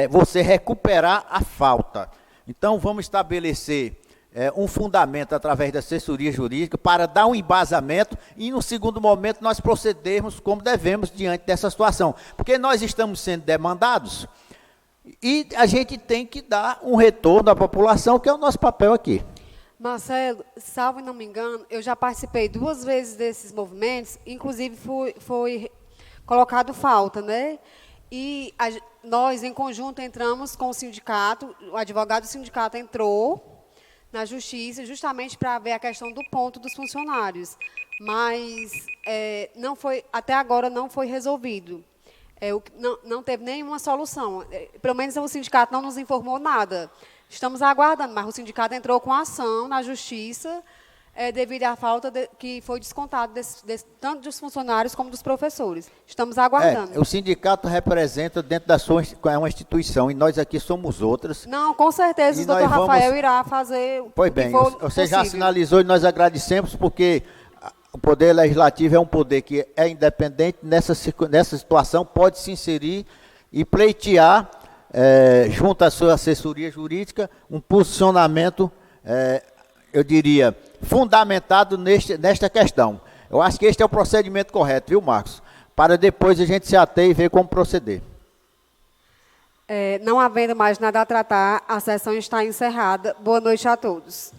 você recuperar a falta. Então, vamos estabelecer um fundamento através da assessoria jurídica para dar um embasamento e, no segundo momento, nós procedermos como devemos diante dessa situação. Porque nós estamos sendo demandados e a gente tem que dar um retorno à população, que é o nosso papel aqui. Marcelo, salvo não me engano, eu já participei 2 vezes desses movimentos, inclusive foi colocado falta, né? E nós, em conjunto, entramos com o sindicato, o advogado do sindicato entrou na justiça justamente para ver a questão do ponto dos funcionários, mas até agora não foi resolvido. Não teve nenhuma solução, pelo menos o sindicato não nos informou nada. Estamos aguardando, mas o sindicato entrou com ação na justiça devido à falta que foi descontado tanto dos funcionários como dos professores. Estamos aguardando. O sindicato representa dentro da sua uma instituição e nós aqui somos outras. Não, com certeza o doutor Rafael irá fazer Pois o que bem, for você já possível. sinalizou e nós agradecemos, porque o Poder Legislativo é um poder que é independente, nessa situação pode se inserir e pleitear, junto à sua assessoria jurídica, um posicionamento, eu diria, fundamentado nesta questão. Eu acho que este é o procedimento correto, viu, Marcos? Para depois a gente se ater e ver como proceder. Não havendo mais nada a tratar, a sessão está encerrada. Boa noite a todos.